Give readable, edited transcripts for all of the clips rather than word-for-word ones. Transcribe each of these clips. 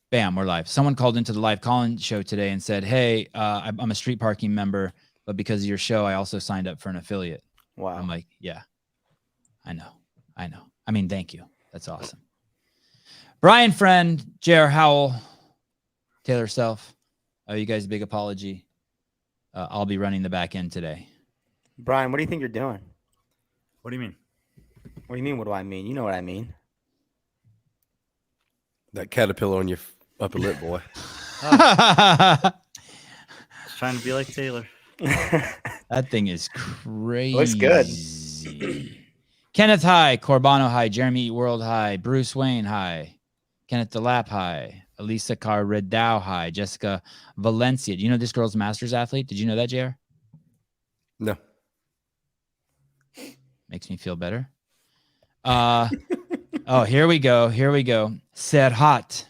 Bam, we're live. Someone called into the live call-in show today and said, hey, I'm a street parking member, but because of your show, I also signed up for an affiliate. Wow. I'm like, yeah, I know. I mean, thank you. That's awesome. Brian Friend, J.R. Howell, Taylor Self, you guys, big apology. I'll be running the back end today. Brian, what do you think you're doing? What do you mean? What do you mean? What do I mean? You know what I mean. That caterpillar on your upper lip, boy. Just trying to be like Taylor. That thing is crazy. Looks good. Kenneth High, Corbano High, Jeremy World High, Bruce Wayne High, Kenneth DeLapp High, Elisa Carredao High, Jessica Valencia. Do you know this girl's a Masters athlete? Did you know that, JR? No. Makes me feel better. Oh, here we go. Serhat.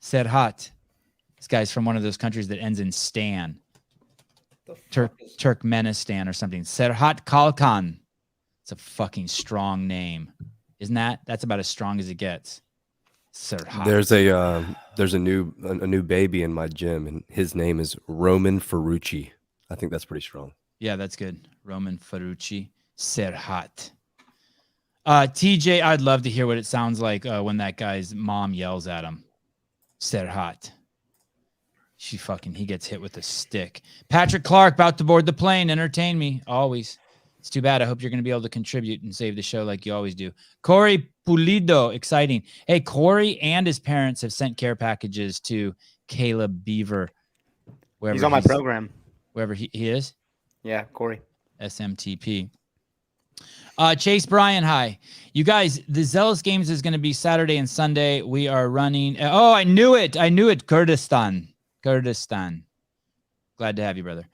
This guy's from one of those countries that ends in Stan. Turkmenistan or something. Serhat Kalkan. It's a fucking strong name. Isn't that? That's about as strong as it gets. Serhat. There's a new baby in my gym, and his name is Roman Ferrucci. I think that's pretty strong. Yeah, that's good. Roman Ferrucci. Serhat. TJ, I'd love to hear what it sounds like when that guy's mom yells at him. Serhat. He gets hit with a stick. Patrick Clark, about to board the plane. Entertain me. Always. It's too bad. I hope you're going to be able to contribute and save the show like you always do. Corey Pulido, exciting. Hey, Corey and his parents have sent care packages to Caleb Beaver. He's on my program. Wherever he is? Yeah, Corey. SMTP. Chase Bryan, hi. You guys, the Zelos games is going to be Saturday and Sunday. We are running. Oh, I knew it. Kurdistan. Glad to have you, brother.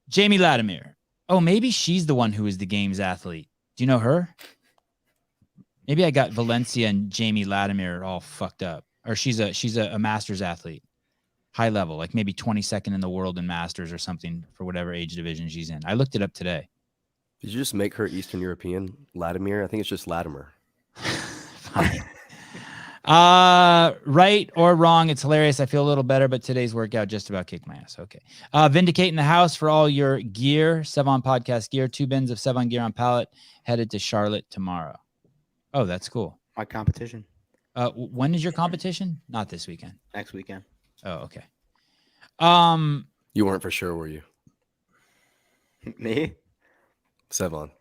Jamie Latimer. Oh, maybe she's the one who is the games athlete. Do you know her? Maybe I got Valencia and Jamie Latimer all fucked up. Or she's a Masters athlete. High level, like maybe 22nd in the world in Masters or something for whatever age division she's in. I looked it up today. Did you just make her Eastern European? Latimer? I think it's just Latimer. Fine. Right or wrong, it's hilarious. I feel a little better, but today's workout just about kicked my ass. Okay. Vindicate in the house for all your gear. Sevan Podcast gear. 2 bins of Sevan gear on pallet. Headed to Charlotte tomorrow. Oh, that's cool. My competition. When is your competition? Not this weekend. Next weekend. Oh, okay. You weren't for sure, were you? Me? Sevan.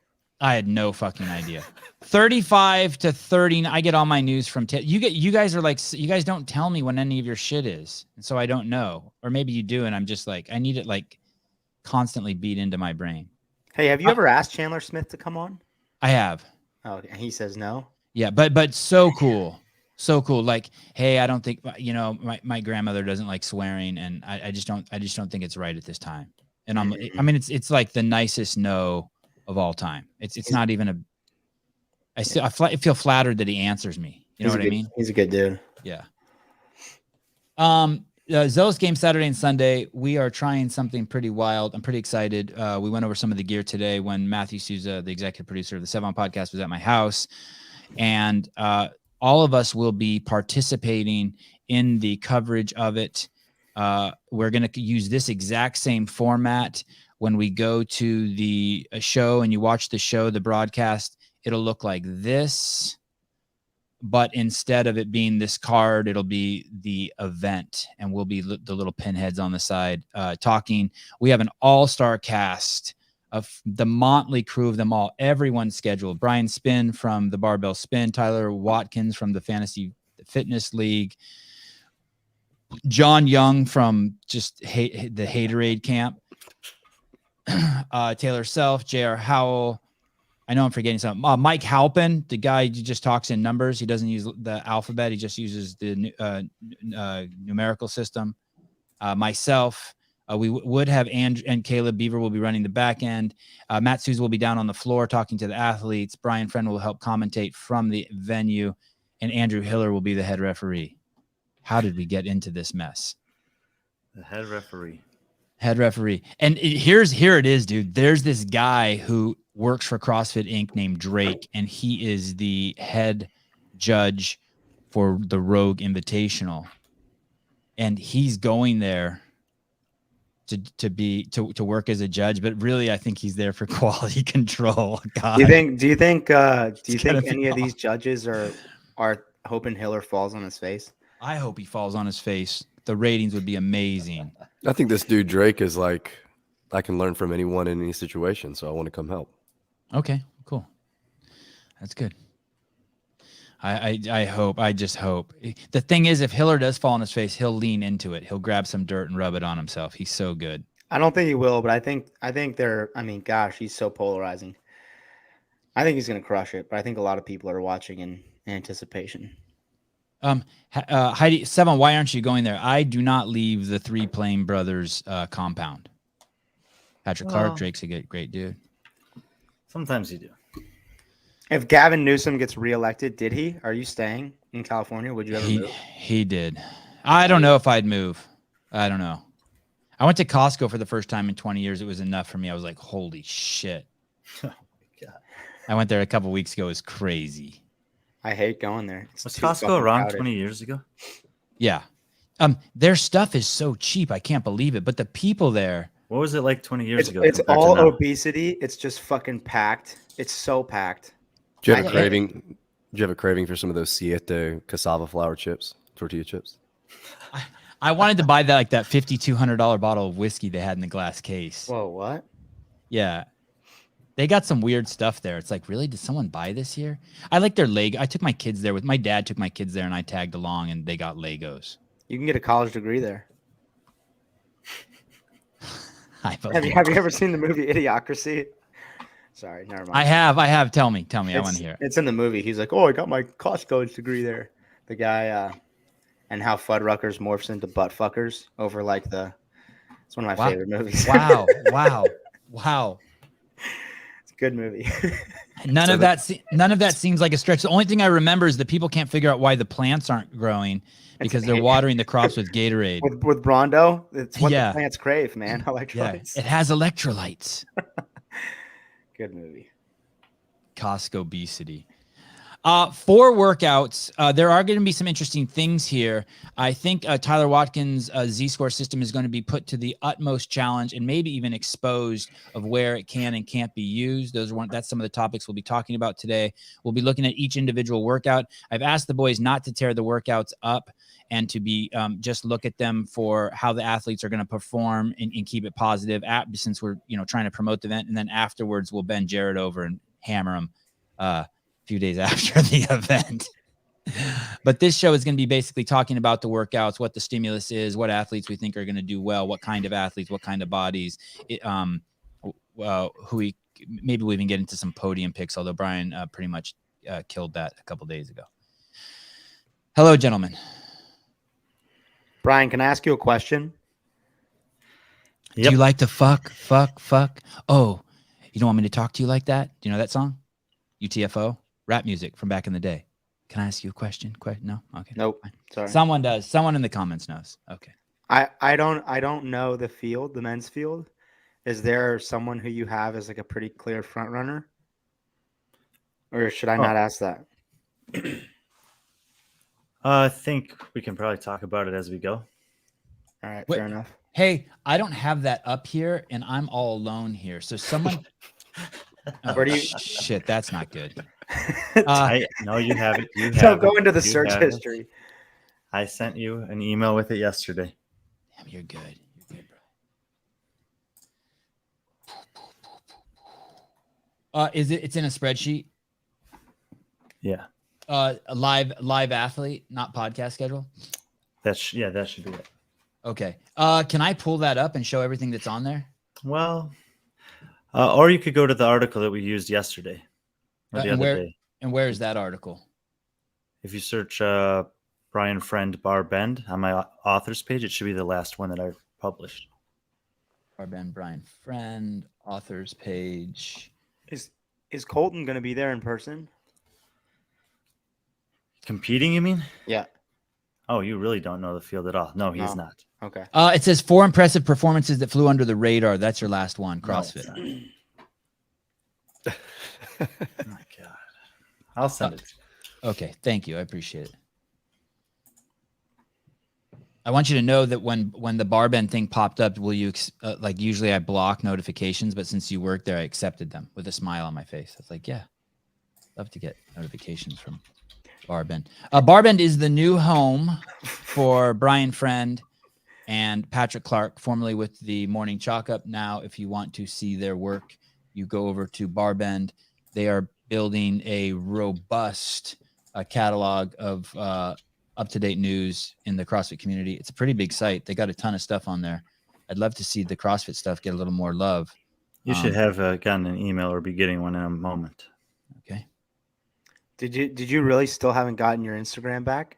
I had no fucking idea. 35 to 30. I get all my news from you guys are like, you guys don't tell me when any of your shit is. And so I don't know. Or maybe you do. And I'm just like, I need it like constantly beat into my brain. Hey, have you ever asked Chandler Smith to come on? I have. Oh, and he says no? Yeah, but so cool. So cool. Like, hey, I don't think, my grandmother doesn't like swearing, and I just don't think it's right at this time. And it's like the nicest no of all time. It's not even I feel flattered that he answers me. You know what I mean? He's a good dude. Yeah. Zelos game Saturday and Sunday. We are trying something pretty wild. I'm pretty excited. We went over some of the gear today when Matthew Souza, the executive producer of the Sevan Podcast, was at my house, and all of us will be participating in the coverage of it. We're going to use this exact same format when we go to the show and you watch the show, the broadcast. It'll look like this, but instead of it being this card, it'll be the event, and we'll be the little pinheads on the side talking. We have an all-star cast of the motley crew of them all. Everyone's scheduled. Brian Spin from the Barbell Spin, Tyler Watkins from the Fantasy Fitness League, John Young from just the Haterade camp, Taylor Self, J.R. Howell. I know I'm forgetting something. Mike Halpin, the guy who just talks in numbers. He doesn't use the alphabet. He just uses the numerical system. Myself. We would have and Caleb Beaver will be running the back end. Matt Souza will be down on the floor talking to the athletes. Brian Friend will help commentate from the venue, and Andrew Hiller will be the head referee. How did we get into this mess? The head referee. And here it is, dude. There's this guy who works for CrossFit Inc. named Drake, and he is the head judge for the Rogue Invitational, and he's going there to work as a judge, but really I think he's there for quality control. God. Do you think gonna be any of these awful. judges are hoping Hiller falls on his face? I hope he falls on his face. The ratings would be amazing. I think this dude Drake is like, I can learn from anyone in any situation, so I want to come help. Okay, cool. That's good. I just hope. The thing is, if Hiller does fall on his face, he'll lean into it. He'll grab some dirt and rub it on himself. He's so good. I don't think he will, but I think they're. I mean, gosh, he's so polarizing. I think he's going to crush it, but I think a lot of people are watching in anticipation. Heidi, Sevan, why aren't you going there? I do not leave the Three Plain Brothers compound. Patrick Clark, Drake's a great dude. Sometimes you do. If Gavin Newsom gets reelected, did he? Are you staying in California? Would you ever move? He did. I don't know if I'd move. I don't know. I went to Costco for the first time in 20 years. It was enough for me. I was like, holy shit. Oh my God. I went there a couple weeks ago. It was crazy. I hate going there. Was Costco around 20 years ago? Yeah. Their stuff is so cheap. I can't believe it. But the people there. What was it like 20 years ago? It's compared to all now? obesity. It's just fucking packed. It's so packed. Do you have a craving? Do you have a craving for some of those Siete cassava flour chips, tortilla chips? I wanted to buy that $5,200 bottle of whiskey they had in the glass case. Whoa, what? Yeah. They got some weird stuff there. It's like, really? Did someone buy this here? I like their Lego. I took my kids there my dad took my kids there and I tagged along and they got Legos. You can get a college degree there. Have you ever seen the movie Idiocracy? Sorry, never mind. I have. Tell me. I want to hear it. It's in the movie. He's like, oh, I got my college degree there. The guy, and how Fuddruckers morphs into butt fuckers over it's one of my favorite movies. Wow. It's a good movie. None of that seems like a stretch. The only thing I remember is that people can't figure out why the plants aren't growing because they're watering the crops with Gatorade. with Brondo, it's what the plants crave, man. Electrolytes. Yeah, it has electrolytes. Good movie. Costco obesity. For workouts, there are going to be some interesting things here. I think Tyler Watkins' Z-score system is going to be put to the utmost challenge and maybe even exposed of where it can and can't be used. That's some of the topics we'll be talking about today. We'll be looking at each individual workout. I've asked the boys not to tear the workouts up and to be just look at them for how the athletes are going to perform and keep it positive since we're trying to promote the event. And then afterwards, we'll bend Jared over and hammer him few days after the event. But this show is going to be basically talking about the workouts, what the stimulus is, what athletes we think are going to do well, what kind of athletes, what kind of bodies, maybe we even get into some podium picks, although Brian pretty much killed that a couple days ago. Hello, gentlemen. Brian, can I ask you a question? Yep. Do you like to fuck? Oh, you don't want me to talk to you like that? Do you know that song? UTFO? Rap music from back in the day. Can I ask you a question? No? Okay. Nope. Fine. Sorry. Someone does. Someone in the comments knows. Okay. I don't know the men's field. Is there someone who you have as like a pretty clear front runner? Or should I not ask that? I think we can probably talk about it as we go. All right, fair enough. Hey, I don't have that up here and I'm all alone here. So someone Where do you shit, that's not good. No, you have it. Don't go into the search history. I sent you an email with it yesterday. Damn, you're good. Bro. It's in a spreadsheet? Yeah. A live athlete, not podcast schedule? That should be it. Okay. Can I pull that up and show everything that's on there? Well, or you could go to the article that we used yesterday or the other day. And where is that article? If you search Brian Friend Bar Bend on my authors page, it should be the last one that I published. Bar Bend Brian Friend authors page. Is Colton going to be there in person? Competing, you mean? Yeah. Oh, you really don't know the field at all. No, he's not. Okay. It says 4 impressive performances that flew under the radar. That's your last one, CrossFit. No, oh my God. I'll send it. Okay, thank you. I appreciate it. I want you to know that when the bar bend thing popped up, will you like usually I block notifications, but since you work there, I accepted them with a smile on my face. I was like, yeah, love to get notifications from Barbend. Barbend is the new home for Brian Friend and Patrick Clark, formerly with the Morning Chalk Up. Now, if you want to see their work, you go over to Barbend. They are building a robust catalog of up-to-date news in the CrossFit community. It's a pretty big site. They got a ton of stuff on there. I'd love to see the CrossFit stuff get a little more love. You should have gotten an email or be getting one in a moment. Okay. Did you really still haven't gotten your Instagram back?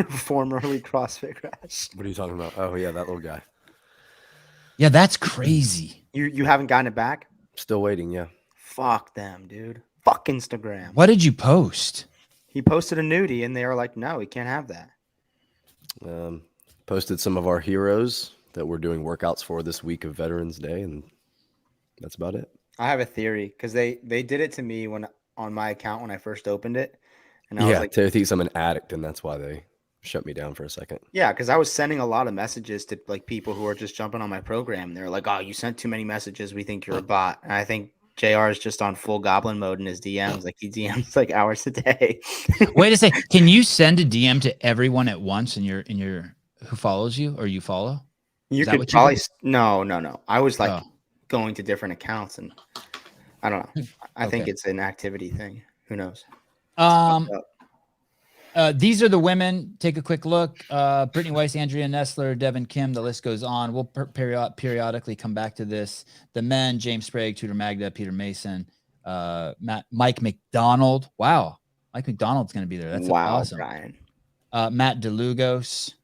Formerly CrossFit Crash. What are you talking about? Oh yeah, that little guy. Yeah, that's crazy. You haven't gotten it back? Still waiting. Yeah. Fuck them, dude. Fuck Instagram. What did you post? He posted a nudie and they were like, no, we can't have that. Posted some of our heroes that we're doing workouts for this week of Veterans Day, and that's about it. I have a theory because they did it to me on my account when I first opened it. And I was like, they think I'm an addict, and that's why they shut me down for a second. yeah, because I was sending a lot of messages to like people who are just jumping on my program. They're like, oh, you sent too many messages. We think you're a bot. And I think JR is just on full goblin mode in his DMs. Like he DMs like hours a day. Wait a second. Can you send a DM to everyone at once in your who follows you or you follow? You that could what you probably did? No. I was like Oh. going to different accounts and I don't know. I think Okay. it's an activity thing. Who knows? These are the women. Take a quick look. Brittany Weiss, Andrea Nestler, Devin Kim. The list goes on. We'll periodically come back to this. The men: James Sprague, Tudor Magda, Peter Mason, Mike McDonald. Wow, Mike McDonald's going to be there. That's awesome. Brian. Matt DeLugos.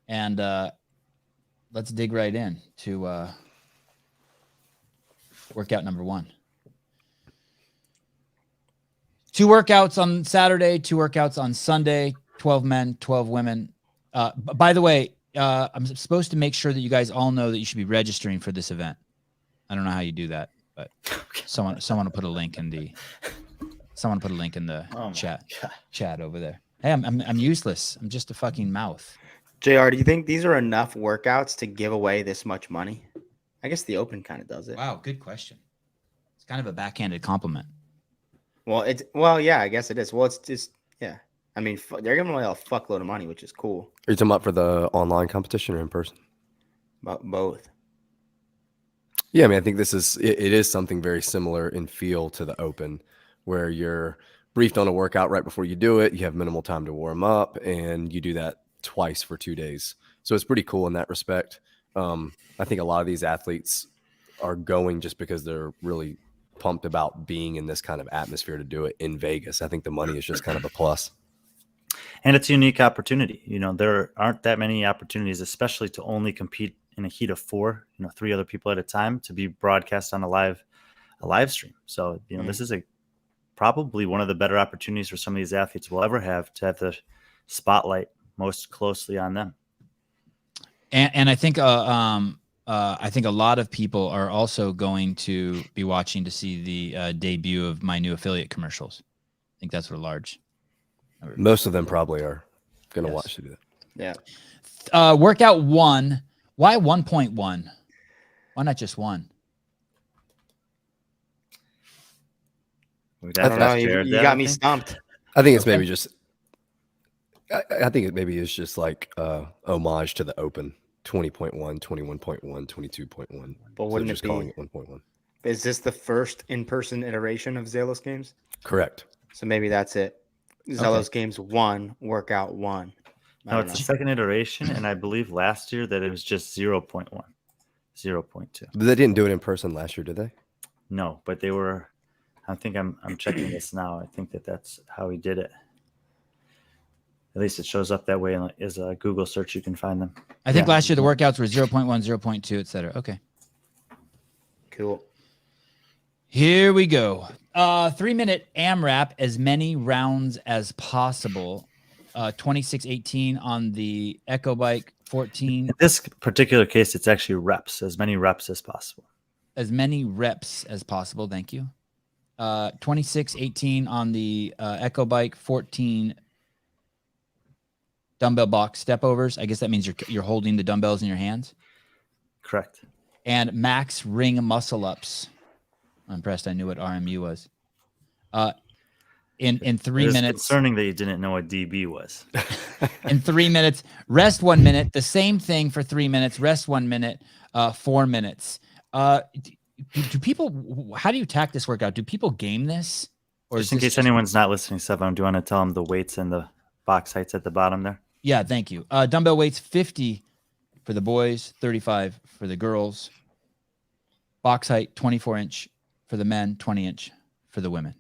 And let's dig right in to workout number 1. 2 workouts on Saturday, 2 workouts on Sunday, 12 men, 12 women. By the way, I'm supposed to make sure that you guys all know that you should be registering for this event. I don't know how you do that, but someone will put a link in the chat over there. Hey, I'm useless. I'm just a fucking mouth. JR, do you think these are enough workouts to give away this much money? I guess the Open kind of does it. Wow, good question. It's kind of a backhanded compliment. Well, yeah, I guess it is. Well, it's just, yeah. I mean, they're giving away a fuckload of money, which is cool. Are you talking about for the online competition or in person? Both. Yeah, I mean, I think it is something very similar in feel to the Open, where you're briefed on a workout right before you do it. You have minimal time to warm up, and you do that twice for 2 days. So it's pretty cool in that respect. I think a lot of these athletes are going just because they're really pumped about being in this kind of atmosphere to do it in Vegas. I think the money is just kind of a plus. And it's a unique opportunity. You know, there aren't that many opportunities, especially to only compete in a heat of 4, 3 other people at a time, to be broadcast on a live stream. So, this is probably one of the better opportunities for some of these athletes will ever have to have the spotlight most closely on them. And I think I think a lot of people are also going to be watching to see the debut of my new affiliate commercials. I think that's what Most of them probably are going to watch to do that. Yeah. Workout 1. Why 1.1? Why not just 1? I don't know. You got me stumped. I think it's maybe just. I think it maybe is just like homage to the Open 20.1, 21.1, 22.1. But wouldn't just it be calling it 1.1? Is this the first in-person iteration of Zelos Games? Correct. So maybe that's it. Zelos Games 1, workout 1. No, it's the second iteration, and I believe last year that it was just 0.1, 0.2. They didn't do it in person last year, did they? No, but they were. I think I'm checking this now. I think that's how he did it. At least it shows up that way as a Google search. You can find them. I think last year the workouts were 0.1, 0.2, etc. Okay. Cool. Here we go. 3-minute AMRAP, as many rounds as possible. 26:18 on the Echo Bike, 14. In this particular case, it's actually reps, as many reps as possible. As many reps as possible. Thank you. 26:18 on the Echo Bike, 14 dumbbell box step overs. I guess that means you're holding the dumbbells in your hands. Correct. And max ring muscle ups. I'm impressed I knew what RMU was. In 3 minutes. It's concerning that you didn't know what DB was. In 3 minutes, rest 1 minute. The same thing for 3 minutes. Rest 1 minute. 4 minutes. Do people? How do you attack this workout? Do people game this? Or Just in case anyone's not listening, Sevan, do you want to tell them the weights and the box heights at the bottom there? Yeah, thank you. Dumbbell weights 50 for the boys, 35 for the girls. Box height 24-inch for the men, 20-inch for the women.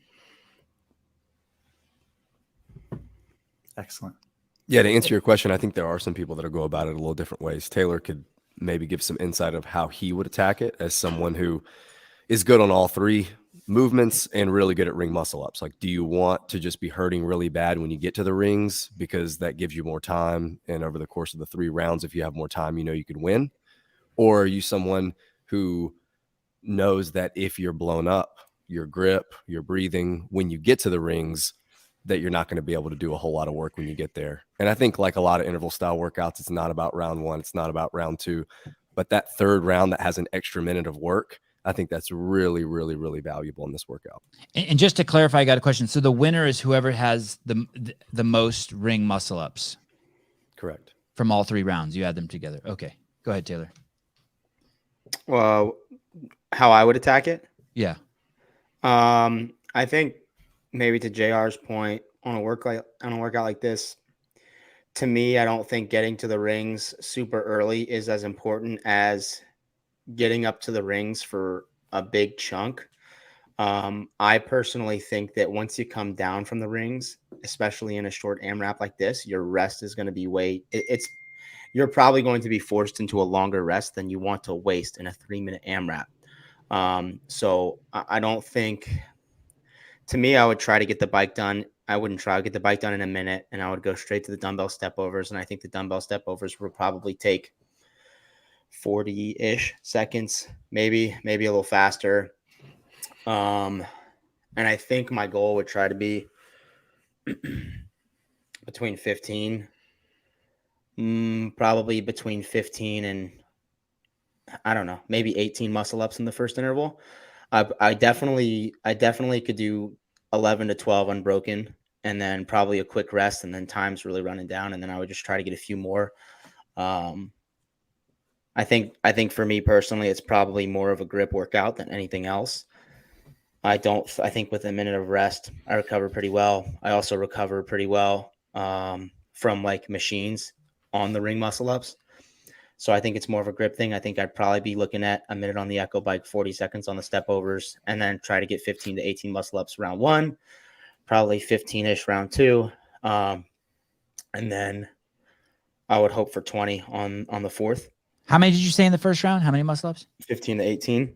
Excellent. Yeah, to answer your question, I think there are some people that go about it a little different ways. Taylor could maybe give some insight of how he would attack it as someone who is good on all three movements and really good at ring muscle ups. Like, do you want to just be hurting really bad when you get to the rings because that gives you more time, and over the course of the 3 rounds, if you have more time, you could win? Or are you someone who knows that if you're blown up, your grip, your breathing, when you get to the rings, that you're not going to be able to do a whole lot of work when you get there? And I think, like a lot of interval style workouts, it's not about round 1, it's not about round 2, but that third round that has an extra minute of work, I think that's really, really, really valuable in this workout. And just to clarify, I got a question. So the winner is whoever has the most ring muscle ups. Correct. From all 3 rounds. You add them together. Okay. Go ahead, Taylor. Well, how I would attack it? Yeah. I think maybe to JR's point, on a workout like this, to me, I don't think getting to the rings super early is as important as getting up to the rings for a big chunk. I personally think that once you come down from the rings, especially in a short AMRAP like this, your rest is going to be you're probably going to be forced into a longer rest than you want to waste in a 3-minute AMRAP. So I don't think, to me, I would try to get the bike done. I wouldn't try to get the bike done in a minute, and I would go straight to the dumbbell step overs. And I think the dumbbell step overs will probably take 40-ish seconds, maybe a little faster. And I think my goal would try to be between 15, probably between 15 and, I don't know, maybe 18 muscle ups in the first interval. I definitely could do 11 to 12 unbroken, and then probably a quick rest, and then time's really running down, and then I would just try to get a few more. I think for me personally, it's probably more of a grip workout than anything else. I think with a minute of rest, I recover pretty well. I also recover pretty well from like machines on the ring muscle ups. So I think it's more of a grip thing. I think I'd probably be looking at a minute on the echo bike, 40 seconds on the step overs, and then try to get 15 to 18 muscle ups round 1, probably 15-ish round 2. And then I would hope for 20 on the 4th. How many did you say in the first round? How many muscle ups? 15 to 18.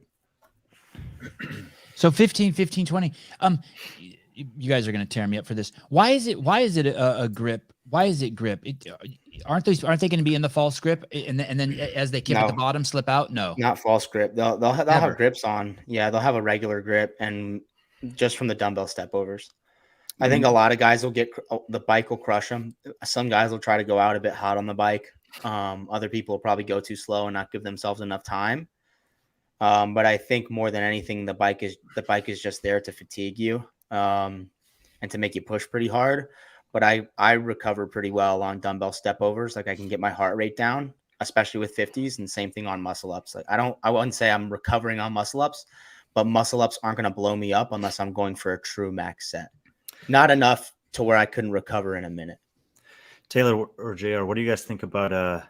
So 15, 20. You guys are going to tear me up for this. Why is it a grip? Why is it grip? Aren't they going to be in the false grip and then as they kick at the bottom slip out? No, not false grip. They'll have grips on. Yeah, they'll have a regular grip, and just from the dumbbell step overs. I think a lot of guys will the bike will crush them. Some guys will try to go out a bit hot on the bike. Other people will probably go too slow and not give themselves enough time. But I think more than anything, the bike is just there to fatigue you and to make you push pretty hard. But I recover pretty well on dumbbell step overs. Like, I can get my heart rate down, especially with 50s, and same thing on muscle ups. Like, I wouldn't say I'm recovering on muscle ups, but muscle ups aren't going to blow me up unless I'm going for a true max set. Not enough to where I couldn't recover in a minute. Taylor or JR, what do you guys think about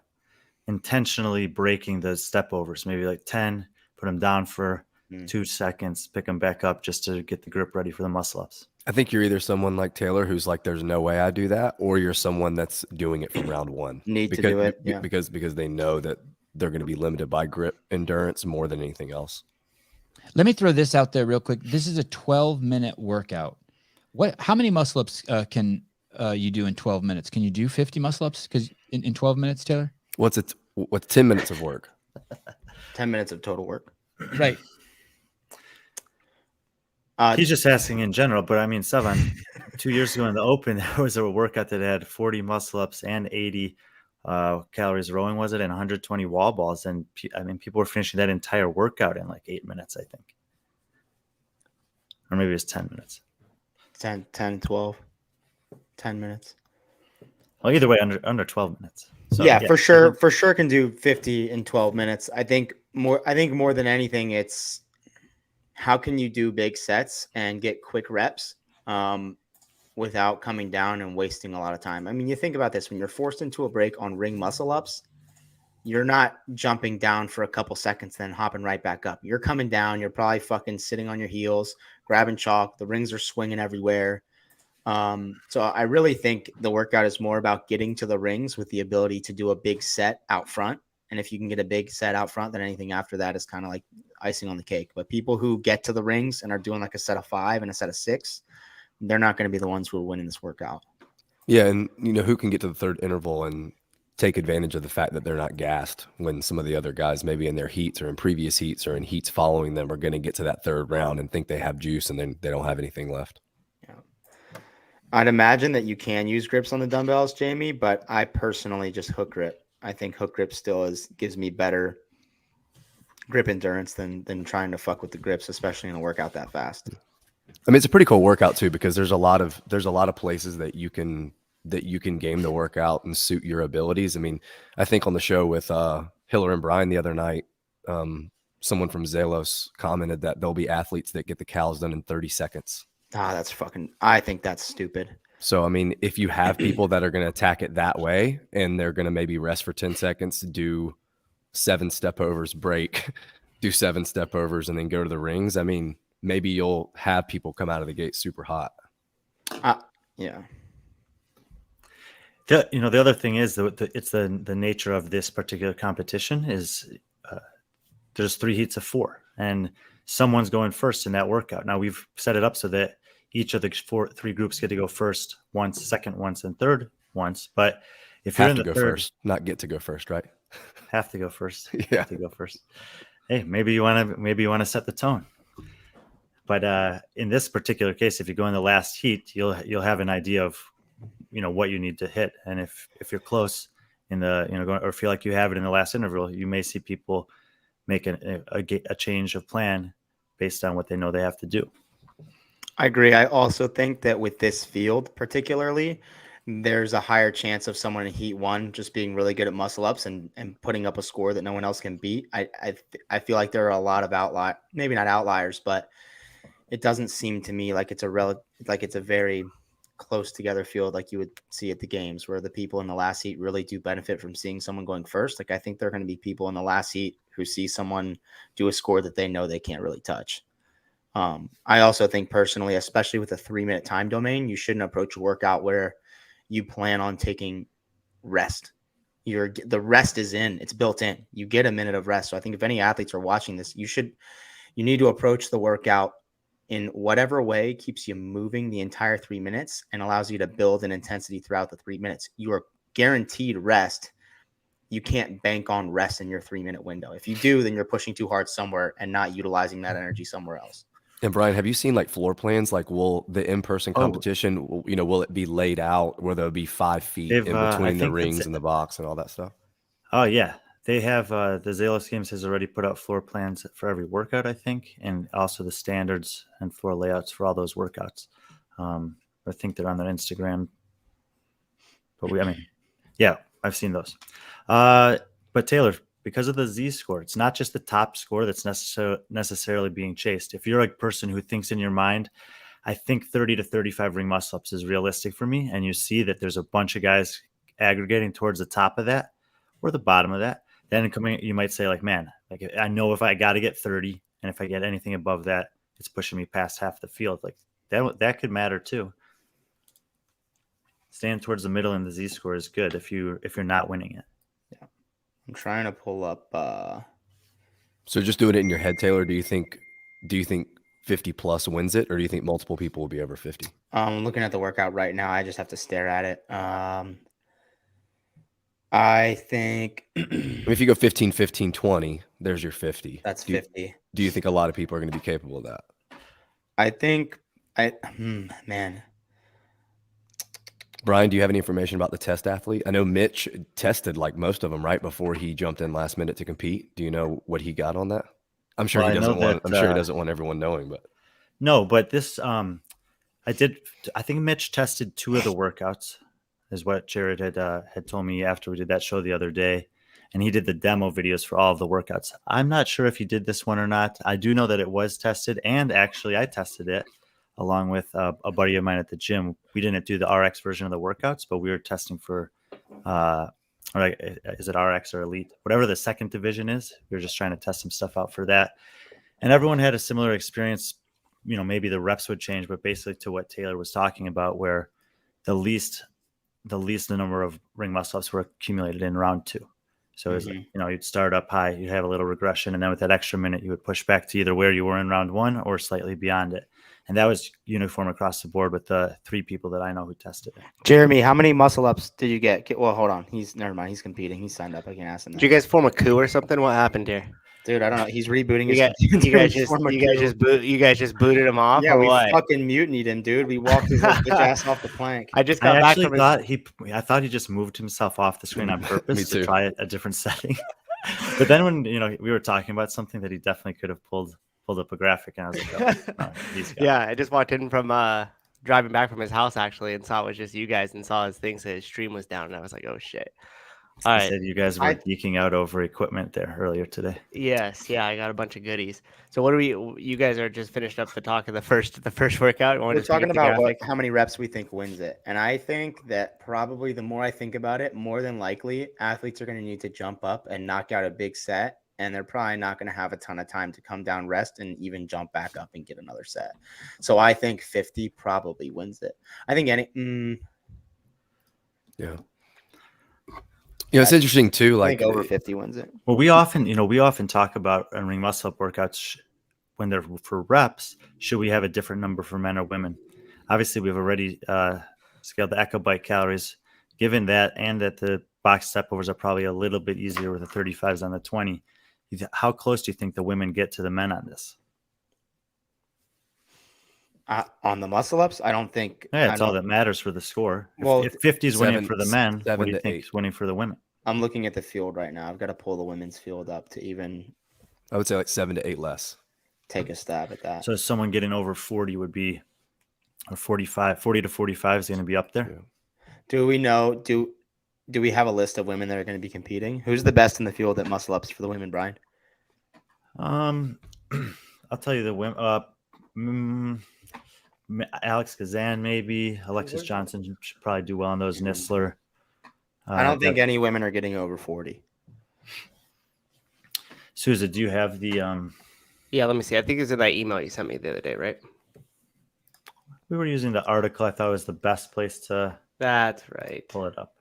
intentionally breaking the step overs? Maybe like 10, put them down for 2 seconds, pick them back up just to get the grip ready for the muscle ups. I think you're either someone like Taylor who's like, there's no way I do that, or you're someone that's doing it from round 1. To do it, yeah. Because they know that they're going to be limited by grip endurance more than anything else. Let me throw this out there real quick. This is a 12-minute workout. How many muscle ups can you do in 12 minutes? Can you do 50 muscle ups? Because in 12 minutes, Taylor? What's 10 minutes of work? 10 minutes of total work. Right. He's just asking in general, but I mean, Sevan, 2 years ago in the Open, there was a workout that had 40 muscle ups and 80 calories rowing, was it, and 120 wall balls. And I mean, people were finishing that entire workout in like 8 minutes, I think. Or maybe it was 10 minutes. 10, 12, 10 minutes. Well, either way, under 12 minutes. So, yeah, for sure can do 50 in 12 minutes. I think more than anything, it's how can you do big sets and get quick reps without coming down and wasting a lot of time. I mean, you think about this, when you're forced into a break on ring muscle ups, you're not jumping down for a couple seconds, then hopping right back up. You're coming down. You're probably fucking sitting on your heels, grabbing chalk. The rings are swinging everywhere. So I really think the workout is more about getting to the rings with the ability to do a big set out front. And if you can get a big set out front, then anything after that is kind of like icing on the cake. But people who get to the rings and are doing like a set of 5 and a set of 6, they're not going to be the ones who are winning this workout. Yeah. And who can get to the third interval and take advantage of the fact that they're not gassed when some of the other guys, maybe in their heats or in previous heats or in heats following them, are going to get to that third round and think they have juice and then they don't have anything left. I'd imagine that you can use grips on the dumbbells, Jamie, but I personally just hook grip. I think hook grip still gives me better grip endurance than trying to fuck with the grips, especially in a workout that fast. I mean, it's a pretty cool workout too, because there's a lot of places that you can game the workout and suit your abilities. I mean, I think on the show with Hiller and Brian the other night, someone from Zelos commented that there'll be athletes that get the cals done in 30 seconds. I think that's stupid. So, I mean, if you have people that are going to attack it that way and they're going to maybe rest for 10 seconds, do 7 step overs, break, do 7 step overs, and then go to the rings, I mean, maybe you'll have people come out of the gate super hot. Yeah. The other thing is that it's the nature of this particular competition is there's 3 heats of 4, and someone's going first in that workout. Now we've set it up so that each of the 3 groups get to go first once, second once, and third once. But if you're in the third, first, not get to go first, right? Have to go first. Yeah. Have to go first. Hey, maybe you want to set the tone. But in this particular case, if you go in the last heat, you'll have an idea of what you need to hit, and if you're close in the or feel like you have it in the last interval, you may see people make a change of plan based on what they know they have to do. I agree. I also think that with this field particularly, there's a higher chance of someone in heat 1 just being really good at muscle ups and putting up a score that no one else can beat. I feel like there are a lot of maybe not outliers, but it doesn't seem to me like it's a very close together field like you would see at the games, where the people in the last heat really do benefit from seeing someone going first. Like, I think there are going to be people in the last heat who see someone do a score that they know they can't really touch. I also think personally, especially with a 3-minute time domain, you shouldn't approach a workout where you plan on taking rest. The rest is it's built in. You get a minute of rest. So I think if any athletes are watching this, you need to approach the workout in whatever way keeps you moving the entire 3 minutes and allows you to build an intensity throughout the 3 minutes. You are guaranteed rest. You can't bank on rest in your 3-minute window. If you do, then you're pushing too hard somewhere and not utilizing that energy somewhere else. And Brian, have you seen like floor plans? Like, will the in-person competition, will it be laid out where there'll be 5 feet in between the rings and the box and all that stuff? Oh yeah. They have the Zelos Games has already put out floor plans for every workout, I think, and also the standards and floor layouts for all those workouts. I think they're on their Instagram. But I've seen those. But Taylor, because of the Z score, it's not just the top score that's necessarily being chased. If you're a person who thinks in your mind, I think 30 to 35 ring muscle ups is realistic for me, and you see that there's a bunch of guys aggregating towards the top of that or the bottom of that, then you might say, like, man, like, I know if I got to get 30, and if I get anything above that, it's pushing me past half the field. Like, that could matter too. Staying towards the middle in the Z score is good if you're not winning it. Yeah, I'm trying to pull up. So just doing it in your head, Taylor. Do you think 50 plus wins it, or do you think multiple people will be over 50? I'm looking at the workout right now. I just have to stare at it. I think if you go 15, 15, 20, there's your 50. That's 50. Do you think a lot of people are going to be capable of that? I think man, Brian, do you have any information about the test athlete? I know Mitch tested like most of them right before he jumped in last minute to compete. Do you know what he got on that? I'm sure Well, he I know doesn't want. that, I'm sure he doesn't want everyone knowing, but No, but this I think Mitch tested 2 of the workouts, is what Jared had told me after we did that show the other day. And he did the demo videos for all of the workouts. I'm not sure if he did this one or not. I do know that it was tested, and actually I tested it along with a buddy of mine at the gym. We didn't do the RX version of the workouts, but we were testing for is it RX or Elite? Whatever the second division is. We were just trying to test some stuff out for that. And everyone had a similar experience. Maybe the reps would change, but basically to what Taylor was talking about, where the least number of ring muscle ups were accumulated in round 2. So it's you'd start up high, you'd have a little regression, and then with that extra minute, you would push back to either where you were in round 1 or slightly beyond it. And that was uniform across the board with the 3 people that I know who tested it. Jeremy, how many muscle ups did you get? Well, hold on. Never mind. He's competing. He's signed up. I can ask him. Did you guys form a coup or something? What happened here? Dude, I don't know. He's rebooting You guys just booted him off. Yeah, or we what? fucking mutinied him, dude. We walked his little bitch ass off the plank. I just got back from I thought he just moved himself off the screen on purpose to try a different setting. But then when we were talking about something that he definitely could have pulled up a graphic, and I was like, oh, yeah, I just walked in from driving back from his house actually, and saw it was just you guys, and saw his thing said his stream was down, and I was like, oh shit. All right. Said you guys were geeking out over equipment there earlier today. Yes, yeah, I got a bunch of goodies. So what you guys are just finished up the talk of the first workout. We're talking about how many reps we think wins it. And I think that probably the more I think about it, more than likely athletes are going to need to jump up and knock out a big set. And they're probably not going to have a ton of time to come down, rest, and even jump back up and get another set. So I think 50 probably wins it. I think yeah. It's interesting too. Like over 50 wins it. Well, we often talk about ring muscle up workouts when they're for reps. Should we have a different number for men or women? Obviously, we've already scaled the Echo Bike calories. Given that, and that the box step overs are probably a little bit easier with the 35s on the 20. How close do you think the women get to the men on this? On the muscle ups, I don't think. Yeah, it's all that matters for the score. Well, if 50 is winning for the men, what do you think is winning for the women? I'm looking at the field right now. I've got to pull the women's field up to even. I would say like 7 to 8 less. Take a stab at that. So someone getting over 40 would be, or 45, 40 to 45 is going to be up there. Yeah. Do we know? Do we have a list of women that are going to be competing? Who's the best in the field at muscle ups for the women, Brian? I'll tell you the women. Alex Kazan, maybe. Alexis Johnson should probably do well on those. Nistler. I don't think any women are getting over 40. Souza, do you have the Yeah, let me see. I think it's in that email you sent me the other day, right? We were using the article. I thought was the best place to That's right. pull it up.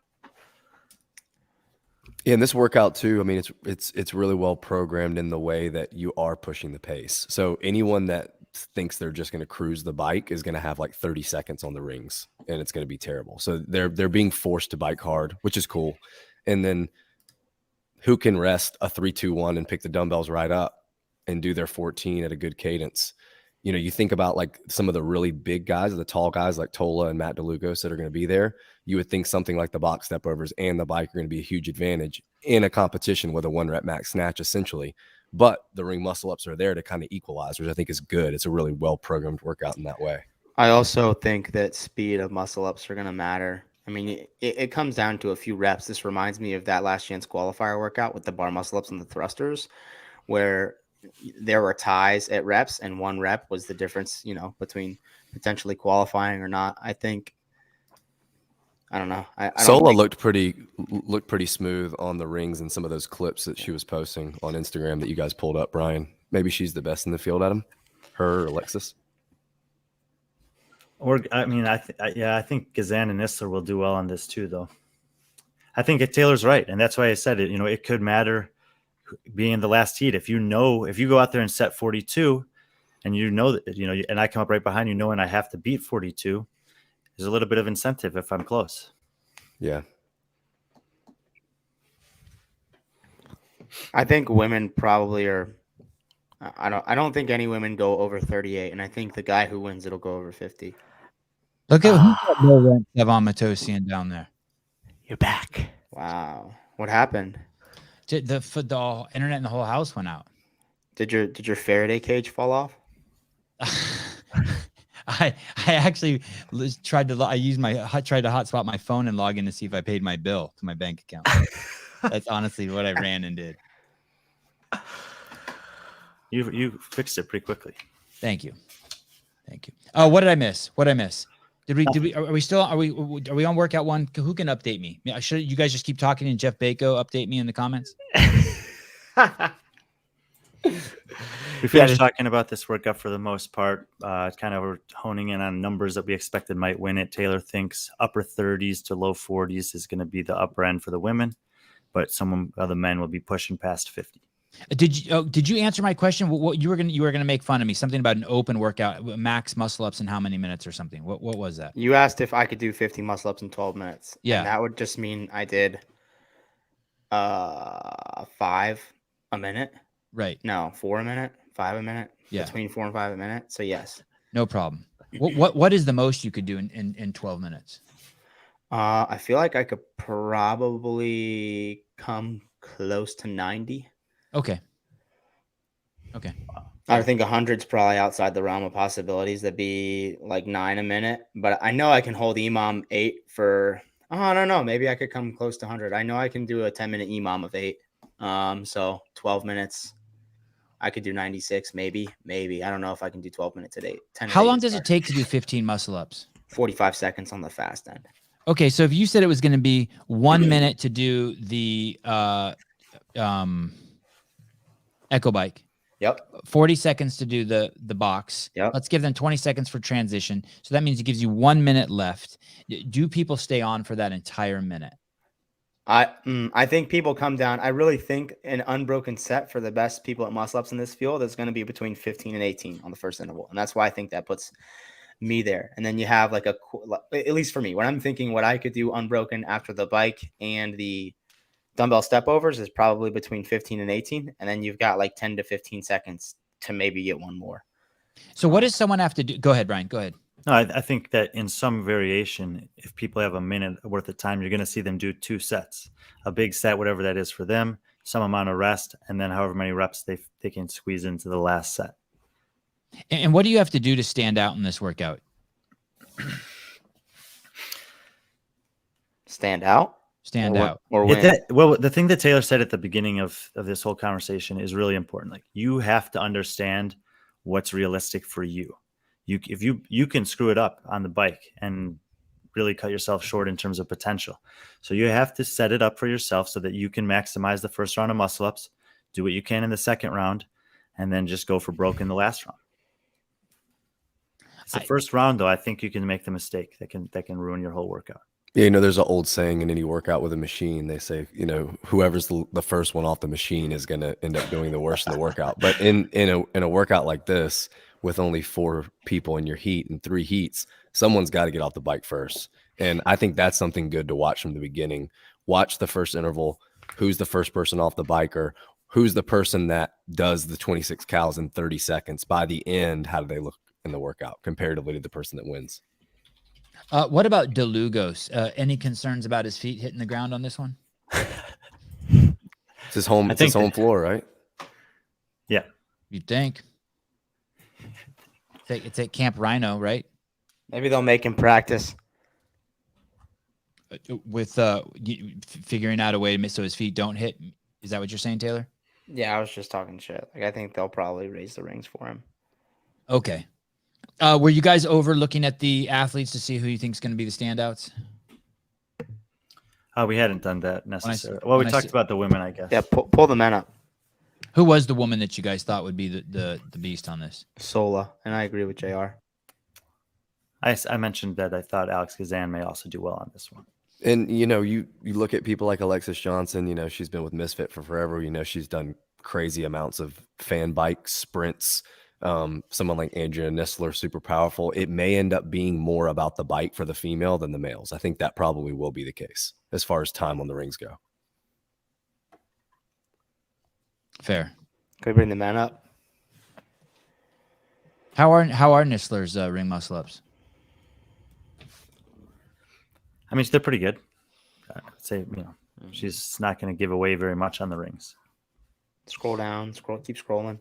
Yeah, and this workout too, I mean, it's really well programmed in the way that you are pushing the pace. So anyone that thinks they're just going to cruise the bike is going to have like 30 seconds on the rings, and it's going to be terrible. So they're being forced to bike hard, which is cool. And then who can rest a 3-2-1 and pick the dumbbells right up and do their 14 at a good cadence? You think about like some of the really big guys, the tall guys like Tola and Matt DeLugos that are going to be there. You would think something like the box step overs and the bike are going to be a huge advantage in a competition with a 1-rep max snatch, essentially. But the ring muscle ups are there to kind of equalize, which I think is good. It's a really well-programmed workout in that way. I also think that speed of muscle ups are going to matter. I mean, it comes down to a few reps. This reminds me of that last chance qualifier workout with the bar muscle ups and the thrusters, where there were ties at reps and 1 rep was the difference, between potentially qualifying or not. I don't know. Sola looked pretty smooth on the rings in some of those clips that she was posting on Instagram that you guys pulled up, Brian. Maybe she's the best in the field at them. Her or Alexis. I think Kazan and Isler will do well on this too, though. I think Taylor's right, and that's why I said it. It could matter being in the last heat. If you go out there and set 42, and that and I come up right behind you, and I have to beat 42, there's a little bit of incentive if I'm close. Yeah. I think women probably are. I don't think any women go over 38, and I think the guy who wins it'll go over 50. Look at who's that low rent Sevan Matosian down there. You're back. Wow. What happened? The internet in the whole house went out. Did your Faraday cage fall off? I actually tried to hotspot my phone and log in to see if I paid my bill to my bank account. That's honestly what I ran and did. You fixed it pretty quickly. Thank you. Oh, what did I miss? Are we on workout one? Who can update me? Should you guys just keep talking and Jeff Bako update me in the comments? We finished talking about this workout for the most part. Kind of we're honing in on numbers that we expected might win it. Taylor thinks upper 30s to low 40s is going to be the upper end for the women, but some of the men will be pushing past 50. Did you answer my question? What you were gonna make fun of me? Something about an open workout, max muscle ups in how many minutes or something? What was that? You asked if I could do 50 muscle ups in 12 minutes. Yeah, and that would just mean I did 5 a minute. Right. No, 4 a minute, 5 a minute. Yeah. Between 4 and 5 a minute. So yes. No problem. What is the most you could do in 12 minutes? I feel like I could probably come close to 90. Okay. I think 100's probably outside the realm of possibilities. That'd be like 9 a minute. But I know I can hold EMOM 8 for, I don't know. Maybe I could come close to 100. I know I can do a 10-minute EMOM of 8. So 12 minutes. I could do 96, maybe. I don't know if I can do 12 minutes at 8. How long does it take to do 15 muscle ups? 45 seconds on the fast end. Okay, so if you said it was going to be 1 minute to do the Echo bike, Yep. 40 seconds to do the box. Yep. Let's give them 20 seconds for transition. So that means it gives you 1 minute left. Do people stay on for that entire minute? I think people come down. I really think an unbroken set for the best people at muscle ups in this field is going to be between 15 and 18 on the first interval. And that's why I think that puts me there. And then you have like at least for me, what I'm thinking, what I could do unbroken after the bike and the dumbbell step overs is probably between 15 and 18. And then you've got like 10 to 15 seconds to maybe get one more. So what does someone have to do? Go ahead, Brian. Go ahead. No, I think that in some variation, if people have a minute worth of time, you're going to see them do 2 sets, a big set, whatever that is for them, some amount of rest, and then however many reps they can squeeze into the last set. And what do you have to do to stand out in this workout? Stand out? Or win. Well, the thing that Taylor said at the beginning of this whole conversation is really important. Like, you have to understand what's realistic for you. If you can screw it up on the bike and really cut yourself short in terms of potential. So you have to set it up for yourself so that you can maximize the first round of muscle ups, do what you can in the second round, and then just go for broke in the last round. It's the first round, though, I think you can make the mistake that can ruin your whole workout. Yeah, there's an old saying in any workout with a machine, they say, whoever's the first one off the machine is going to end up doing the worst in the workout. But in a workout like this, with only 4 people in your heat and 3 heats, someone's got to get off the bike first. And I think that's something good to watch from the beginning. Watch the first interval. Who's the first person off the bike, or who's the person that does the 26 cals in 30 seconds? By the end, how do they look in the workout comparatively to the person that wins? What about DeLugos? Any concerns about his feet hitting the ground on this one? It's his home floor, right? Yeah. You'd think. It's at Camp Rhino, right? Maybe they'll make him practice. With figuring out a way to so his feet don't hit. Is that what you're saying, Taylor? Yeah, I was just talking shit. Like, I think they'll probably raise the rings for him. Okay. Were you guys over looking at the athletes to see who you think is going to be the standouts? We hadn't done that necessarily. Well, we talked about the women, I guess. Yeah, pull the men up. Who was the woman that you guys thought would be the beast on this? Sola, and I agree with JR. I mentioned that I thought Alex Kazan may also do well on this one. And, you look at people like Alexis Johnson, she's been with Misfit for forever. She's done crazy amounts of fan bike sprints. Someone like Andrea Nestler, super powerful. It may end up being more about the bike for the female than the males. I think that probably will be the case as far as time on the rings go. Fair. Can we bring the men up? How are Nestler's ring muscle ups? I mean, they're pretty good. I'd say, she's not going to give away very much on the rings. Scroll down, keep scrolling.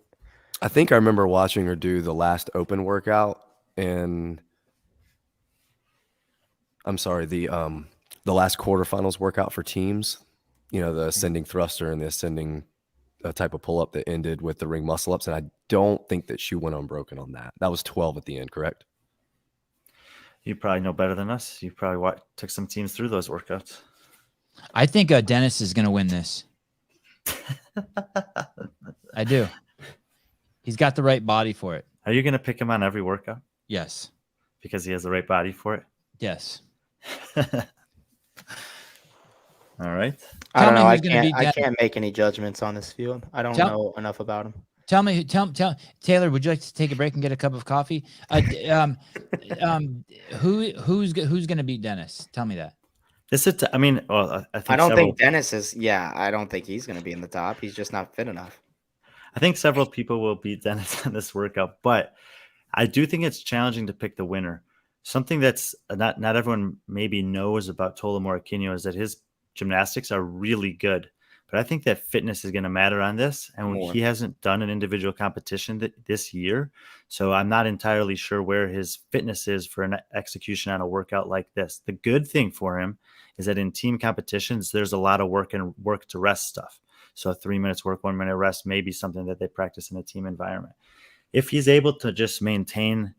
I think I remember watching her do the last open workout, and I'm sorry, the last quarterfinals workout for teams. The ascending thruster and the ascending type of pull up that ended with the ring muscle ups, and I don't think that she went unbroken on that. That was 12 at the end, correct? You probably know better than us. You probably took some teams through those workouts. I think Dennis is going to win this. I do. He's got the right body for it. Are you going to pick him on every workout? Yes. Because he has the right body for it? Yes. All right. I don't know. I can't make any judgments on this field. I don't know enough about him. Tell Taylor, would you like to take a break and get a cup of coffee? Who's going to beat Dennis? Tell me that. I don't think Dennis is. Yeah, I don't think he's going to be in the top. He's just not fit enough. I think several people will beat Dennis in this workout, but I do think it's challenging to pick the winner. Something that's not everyone maybe knows about Tola Morakinyo is that his gymnastics are really good. But I think that fitness is going to matter on this. And he hasn't done an individual competition this year. So I'm not entirely sure where his fitness is for an execution on a workout like this. The good thing for him is that in team competitions, there's a lot of work to rest stuff. So 3 minutes work, 1 minute rest may be something that they practice in a team environment. If he's able to just maintain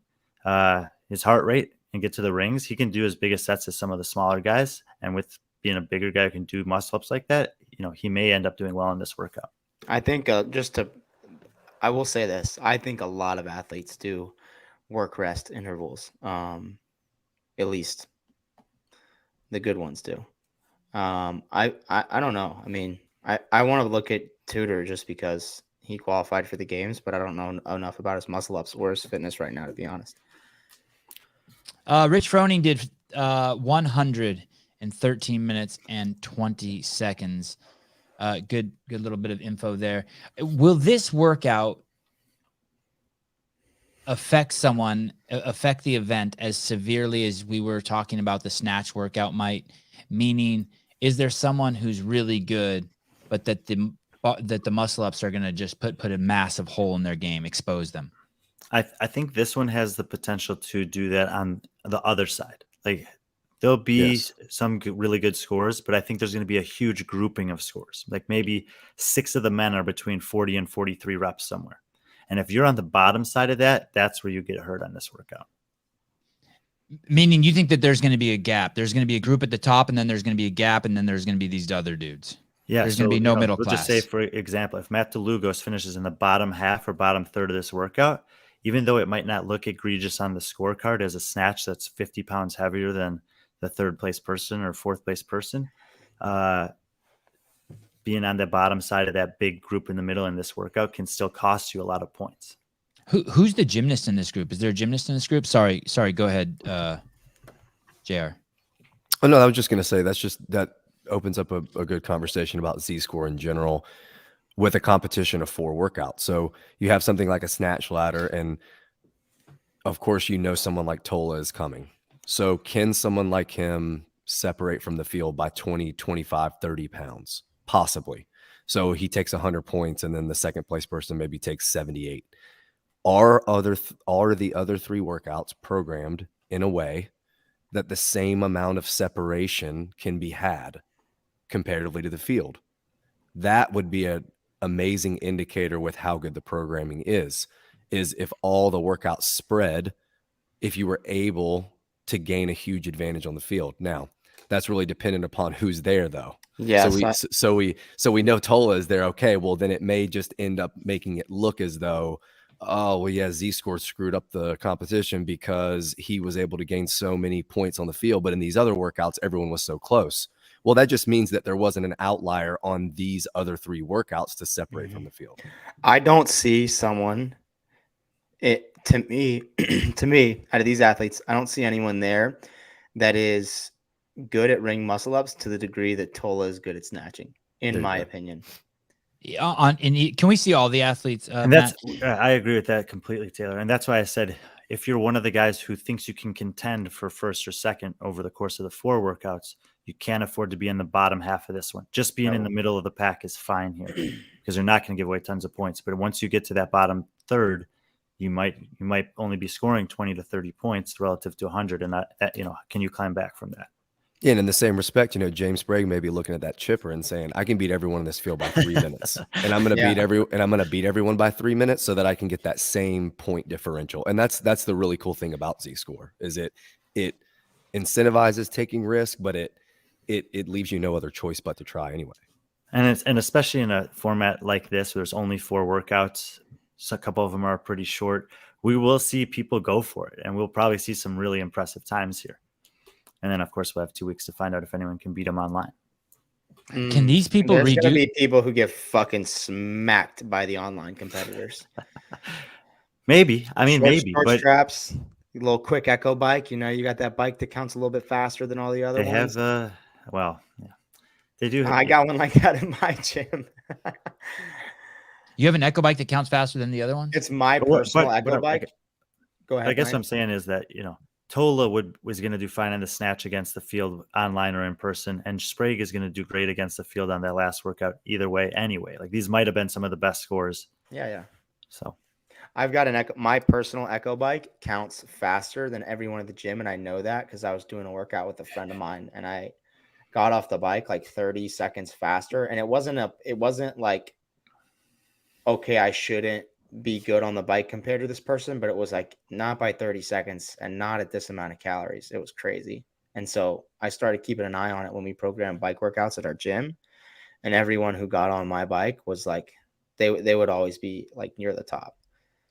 his heart rate and get to the rings, he can do as big a sets as some of the smaller guys. And with being a bigger guy who can do muscle ups like that, he may end up doing well in this workout. I think I will say this. I think a lot of athletes do work rest intervals. At least the good ones do. I don't know. I mean, I want to look at Tudor just because he qualified for the games, but I don't know enough about his muscle ups or his fitness right now, to be honest. Rich Froning did 113 minutes and 20 seconds. Good little bit of info there. Will this workout affect the event as severely as we were talking about the snatch workout might? Meaning, is there someone who's really good, but that the muscle ups are going to just put a massive hole in their game, expose them? I think this one has the potential to do that on the other side. Like, there'll be some really good scores, but I think there's going to be a huge grouping of scores. Like maybe 6 of the men are between 40 and 43 reps somewhere. And if you're on the bottom side of that, that's where you get hurt on this workout. Meaning you think that there's going to be a gap. There's going to be a group at the top, and then there's going to be a gap, and then there's going to be these other dudes. Yeah, there's going to be no middle class. Let's just say, for example, if Matt DeLugos finishes in the bottom half or bottom third of this workout, even though it might not look egregious on the scorecard as a snatch that's 50 pounds heavier than the third place person or fourth place person, being on the bottom side of that big group in the middle in this workout can still cost you a lot of points. Who's the gymnast in this group? Is there a gymnast in this group? Sorry. Go ahead, JR. Oh, no, I was just going to say that opens up a good conversation about Z-score in general with a competition of 4 workouts. So you have something like a snatch ladder, and of course, someone like Tola is coming. So can someone like him separate from the field by 20, 25, 30 pounds? Possibly. So he takes 100 points, and then the second place person maybe takes 78. Are the other 3 workouts programmed in a way that the same amount of separation can be had comparatively to the field? That would be an amazing indicator with how good the programming is if all the workouts spread, if you were able to gain a huge advantage on the field. Now, that's really dependent upon who's there, though. Yeah. So we know Tola is there. Okay, well then it may just end up making it look as though, Z-score screwed up the competition because he was able to gain so many points on the field, but in these other workouts, everyone was so close. Well, that just means that there wasn't an outlier on these other 3 workouts to separate from the field. I don't see someone. To me, out of these athletes, I don't see anyone there that is good at ring muscle ups to the degree that Tola is good at snatching, in my opinion. Can we see all the athletes? And I agree with that completely, Taylor. And that's why I said if you're one of the guys who thinks you can contend for first or second over the course of the 4 workouts, you can't afford to be in the bottom half of this one. Just being in the middle of the pack is fine here because you're not going to give away tons of points. But once you get to that bottom third, you might only be scoring 20 to 30 points relative to 100. And that can you climb back from that? Yeah, and in the same respect, James Sprague may be looking at that chipper and saying, I can beat everyone in this field by 3 minutes. And I'm going to beat everyone by 3 minutes so that I can get that same point differential. And that's the really cool thing about Z-Score is it incentivizes taking risk, but it leaves you no other choice but to try anyway. And especially in a format like this, where there's only 4 workouts, so a couple of them are pretty short, we will see people go for it. And we'll probably see some really impressive times here. And then, of course, we'll have 2 weeks to find out if anyone can beat them online. Can these people There's redo? Gonna be people who get fucking smacked by the online competitors. Maybe. I mean, maybe. Short But straps, a little quick echo bike. You got that bike that counts a little bit faster than all the other they ones. have, they do. I got one like that in my gym. You have an echo bike that counts faster than the other one? It's my personal echo bike. Go ahead. I guess Ryan. what I'm saying is that, Tola was going to do fine on the snatch against the field online or in person, and Sprague is going to do great against the field on that last workout either way anyway. Like these might have been some of the best scores. Yeah. So I've got my personal echo bike counts faster than everyone at the gym, and I know that because I was doing a workout with a friend of mine, and I got off the bike like 30 seconds faster, and it wasn't like, okay, I shouldn't be good on the bike compared to this person, but it was like not by 30 seconds and not at this amount of calories. It was crazy. And so I started keeping an eye on it when we programmed bike workouts at our gym, and everyone who got on my bike was like, they would always be like near the top.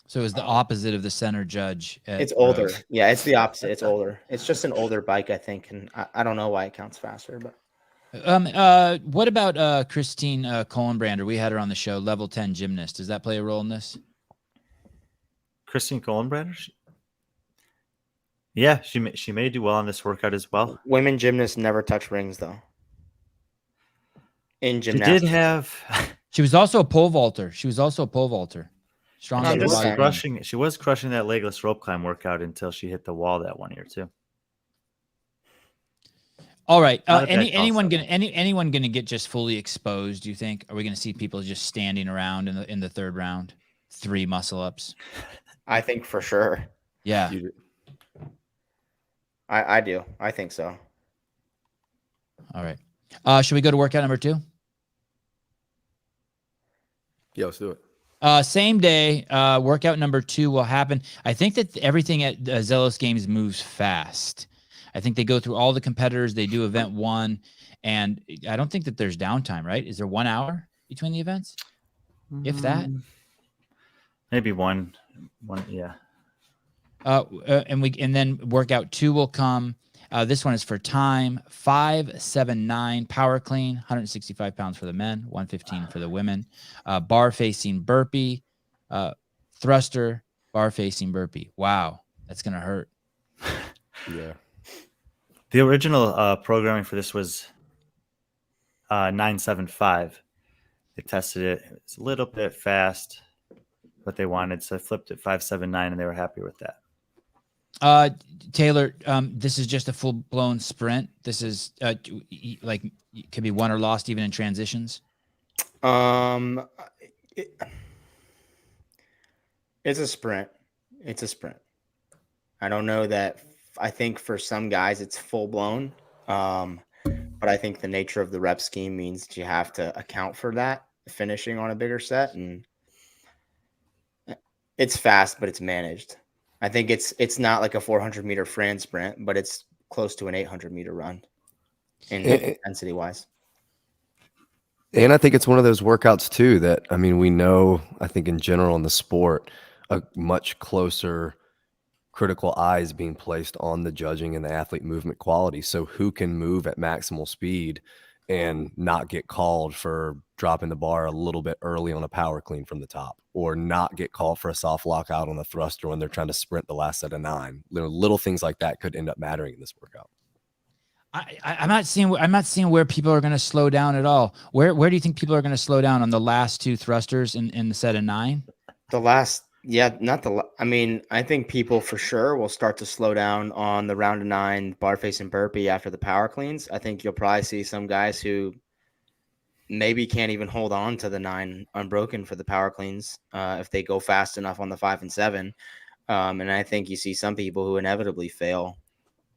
So it's the opposite of the center judge. It's older. Yeah, it's the opposite. It's older. It's just an older bike, I think. And I don't know why it counts faster, but what about Christine Kohlenbrander? We had her on the show, level 10 gymnast. Does that play a role in this? Christine Kohlenbrander? Yeah, she may do well on this workout as well. Women gymnasts never touch rings though. In She gymnastics. did have. She was also a pole vaulter. Strong. She was crushing that legless rope climb workout until she hit the wall that one year too. All right. Anyone gonna get just fully exposed? Do you think? Are we gonna see people just standing around in the third round? 3 muscle ups. I think for sure. Yeah. I do. I think so. All right. Should we go to workout number 2? Yeah, let's do it. Same day, workout number 2 will happen. I think that everything at Zelos Games moves fast. I think they go through all the competitors. They do event 1, and I don't think that there's downtime, right? Is there 1 hour between the events? If that? Maybe one, yeah. And then workout 2 will come. This one is for time 579 power clean, 165 pounds for the men, 115 for the women. Bar facing burpee, thruster, bar facing burpee. Wow, that's gonna hurt. Yeah. The original programming for this was 975. They tested it. It's a little bit fast, what they wanted, so I flipped it 579, and they were happy with that. Taylor, this is just a full-blown sprint. This is like it could be won or lost even in transitions. It's a sprint. I don't know that. I think for some guys it's full-blown, but I think the nature of the rep scheme means that you have to account for that finishing on a bigger set, and it's fast, but it's managed. I think it's not like a 400-meter Fran sprint, but it's close to an 800-meter run in intensity wise. And I think it's one of those workouts too that, I mean, we know, I think in general in the sport, a much closer critical eyes being placed on the judging and the athlete movement quality. So who can move at maximal speed and not get called for dropping the bar a little bit early on a power clean from the top, or not get called for a soft lockout on the thruster when they're trying to sprint the last set of 9. Little things like that could end up mattering in this workout. I'm not seeing where people are going to slow down at all. Where do you think people are going to slow down on the last 2 thrusters in the set of 9? The last Yeah, not the. I mean, I think people for sure will start to slow down on the round of 9 bar face and burpee after the power cleans. I think you'll probably see some guys who maybe can't even hold on to the 9 unbroken for the power cleans if they go fast enough on the 5 and 7. And I think you see some people who inevitably fail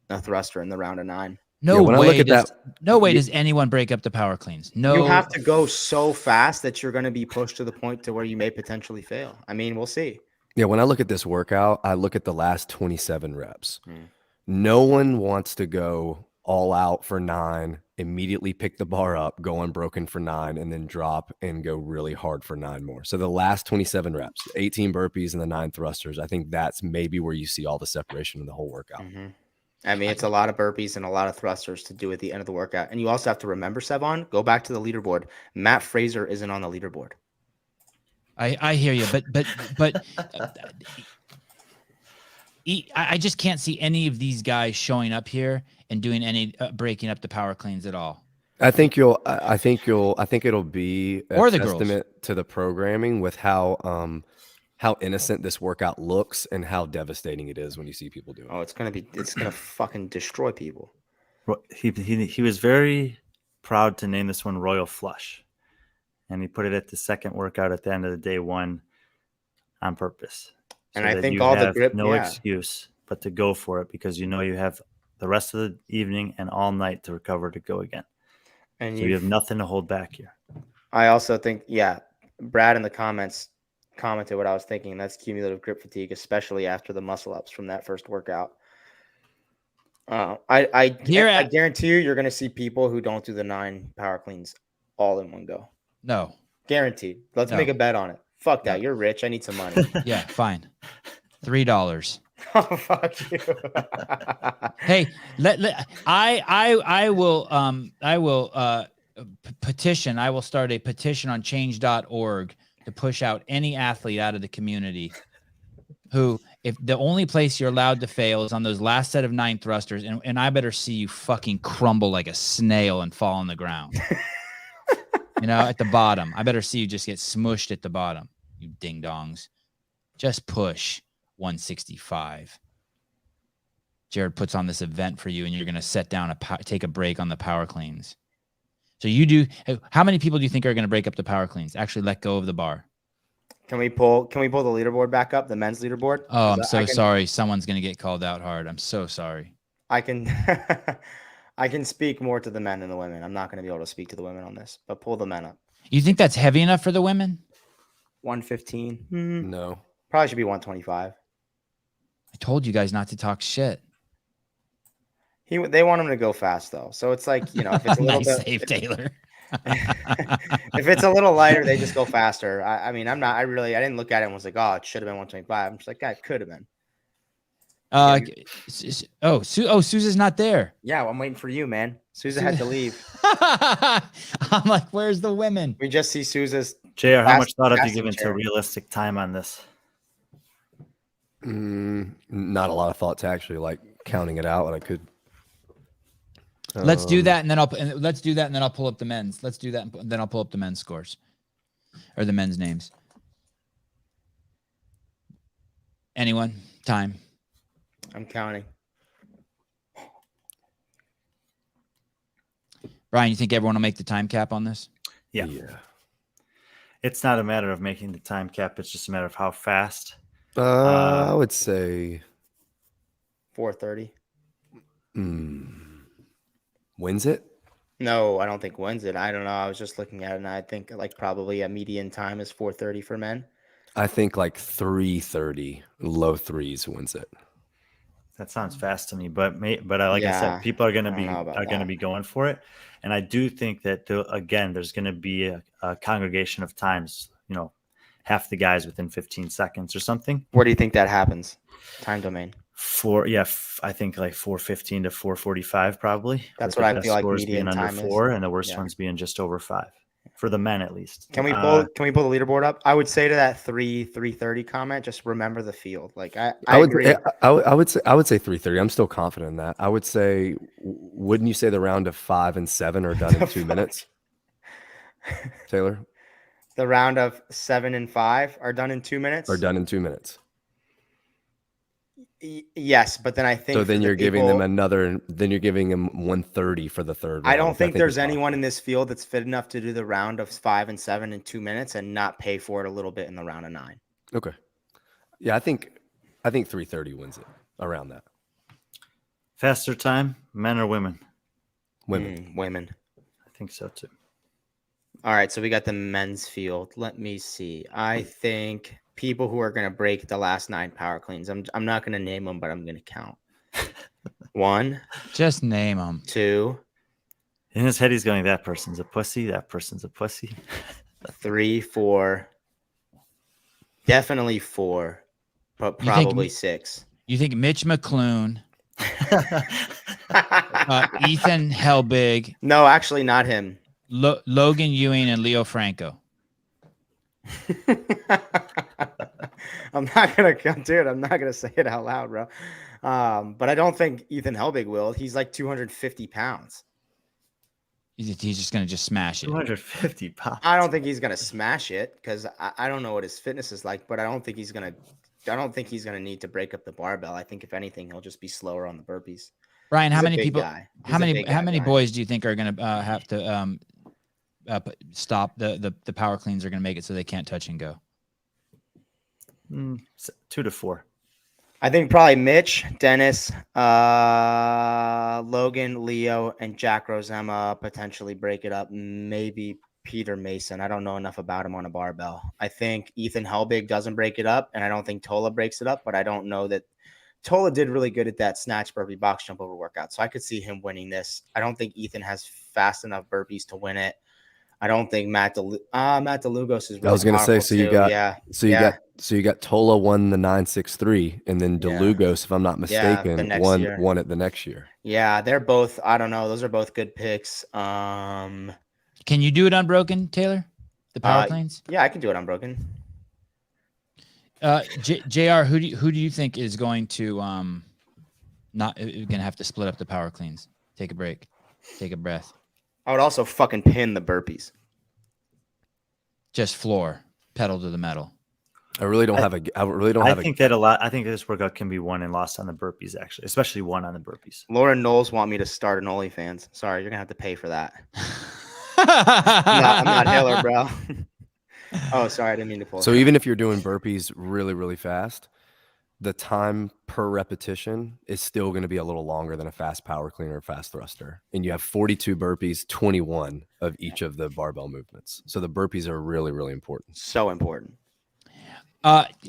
a thruster in the round of 9. No when I way. look at that, No way does anyone break up the power cleans. No, You have to go so fast that you're going to be pushed to the point to where you may potentially fail. I mean, we'll see. yeah, when I look at this workout, I look at the last 27 reps. Hmm. No one wants to go all out for 9, immediately pick the bar up, go unbroken for 9, and then drop and go really hard for 9 more. So the last 27 reps, 18 burpees and the 9 thrusters, I think that's maybe where you see all the separation in the whole workout. Mm-hmm. I mean, it's a lot of burpees and a lot of thrusters to do at the end of the workout. And you also have to remember, Sevan, go back to the leaderboard. Matt Fraser isn't on the leaderboard. I hear you, but I just can't see any of these guys showing up here and doing any breaking up the power cleans at all. I think it'll be a Or the girls. testament to the programming with how innocent this workout looks and how devastating it is when you see people do it. Oh, it's gonna fucking destroy people. He was very proud to name this one Royal Flush, and he put it at the second workout at the end of the day 1 on purpose. And so I that think you all the have grip, no yeah. excuse but to go for it, because you know you have the rest of the evening and all night to recover to go again. And So you have nothing to hold back here. I also think, yeah, Brad in the comments commented what I was thinking. That's cumulative grip fatigue, especially after the muscle ups from that first workout. I guarantee you're going to see people who don't do the 9 power cleans all in one go. No. Guaranteed. Let's make a bet on it. Fuck that. You're rich. I need some money. Yeah, fine. $3. Oh, fuck you. Hey, I will petition. I will start a petition on change.org to push out any athlete out of the community who, if the only place you're allowed to fail is on those last set of 9 thrusters, and I better see you fucking crumble like a snail and fall on the ground. At the bottom. I better see you just get smushed at the bottom, you ding dongs. Just push 165. Jared puts on this event for you, and you're going to set down take a break on the power cleans. So you do. How many people do you think are going to break up the power cleans? Actually, let go of the bar. Can we pull the leaderboard back up? The men's leaderboard? Oh, I'm so sorry. Someone's going to get called out hard. I'm so sorry. I can I can speak more to the men than the women. I'm not going to be able to speak to the women on this, but pull the men up. You think that's heavy enough for the women? 115. No. Probably should be 125. I told you guys not to talk shit. They want him to go fast though, so it's like, if it's a little Nice bit, save, Taylor. if it's a little lighter, they just go faster. I mean, I didn't look at it and was like, oh, it should have been 125. I'm just like, God, it could have been. Sousa's not there. Yeah, well, I'm waiting for you, man. Sousa had to leave. I'm like, where's the women? We just see Sousa's. JR, how much thought have you casting given chair. to realistic time on this? Not a lot of thought to actually like counting it out. I could. Let's do that, and then I'll pull up the men's. Let's do that, and then I'll pull up the men's scores, or the men's names. Anyone? Time. I'm counting. Brian, you think everyone will make the time cap on this? Yeah. It's not a matter of making the time cap. It's just a matter of how fast. I would say 4:30. Wins it? No, I don't think wins it. I don't know. I was just looking at it, and I think like probably a median time is 4:30 for men. I think like 3:30, low 3s wins it. That sounds fast to me, but like I said, people are going to be going for it, and I do think that there's going to be a congregation of times, half the guys within 15 seconds or something. Where do you think that happens? Time domain. I think like 4:15 to 4:45 probably. That's what I feel like scores median being time under is. 4, and the worst ones being just over 5 for the men at least. Can we pull the leaderboard up? I would say to that 3:30 comment, just remember the field. Like I agree. I would say 3:30. I'm still confident in that. I would say, wouldn't you say the round of 5 and 7 are done in 2 minutes? Taylor? The round of 7 and 5 are done in 2 minutes. are done in 2 minutes. Yes, but then I think So then for you're the giving them people- another. Then you're giving them 130 for the third round. I don't which think there's is fine. anyone in this field that's fit enough to do the round of 5 and 7 in 2 minutes and not pay for it a little bit in the round of 9. Okay. Yeah, I think 330 wins it around that. Faster time, men or women? Women. Women. I think so too. All right, so we got the men's field. Let me see. I think people who are going to break the last 9 power cleans. I'm not going to name them, but I'm going to count. 1, Just name them. 2, In his head, he's going, that person's a pussy. That person's a pussy. 3, 4. Definitely 4, but You think probably me- 6. You think Mitch McClune, Ethan Helbig, No, actually not him. Logan Ewing, and Leo Franco. I'm not gonna say it out loud, bro. But I don't think Ethan Helbig will. He's like 250 pounds. He's just going to just smash it. 250 pounds. I don't think he's gonna smash it because I don't know what his fitness is like, but I don't think he's gonna need to break up the barbell. I think if anything, he'll just be slower on the burpees. Brian, how He's a many big people? guy. How He's a many? big How guy, many Brian. boys do you think are going to have to stop the power cleans? Are going to make it so they can't touch and go? 2 to 4. I think probably Mitch, Dennis, Logan, Leo, and Jack Rosema potentially break it up. Maybe Peter Mason. I don't know enough about him on a barbell. I think Ethan Helbig doesn't break it up, and I don't think Tola breaks it up, but I don't know that Tola did really good at that snatch burpee box jump over workout. So I could see him winning this. I don't think Ethan has fast enough burpees to win it. I don't think Matt DeLugos is really I was going to say, powerful so you too. got, yeah. so you got Tola won the 963, and then Yeah. DeLugos, if I'm not mistaken, next won year. it the next year. Yeah, they're both, I don't know. Those are both good picks. Can you do it unbroken, Taylor? The power cleans? Yeah, I can do it unbroken. JR, who do you think is going to not going to have to split up the power cleans? Take a break. Take a breath. I would also fucking pin the burpees. Just floor, pedal to the metal. I really don't have I think that a lot. I think this workout can be won and lost on the burpees, actually, especially one on the burpees. Lauren Knowles want me to start an OnlyFans. Sorry, you're gonna have to pay for that. I'm not Hiller, bro. Oh, sorry, I didn't mean to pull. So even if you're doing burpees really, really fast, the time per repetition is still going to be a little longer than a fast power clean or a fast thruster. And you have 42 burpees, 21 of each of the barbell movements. So the burpees are really, really important. So important.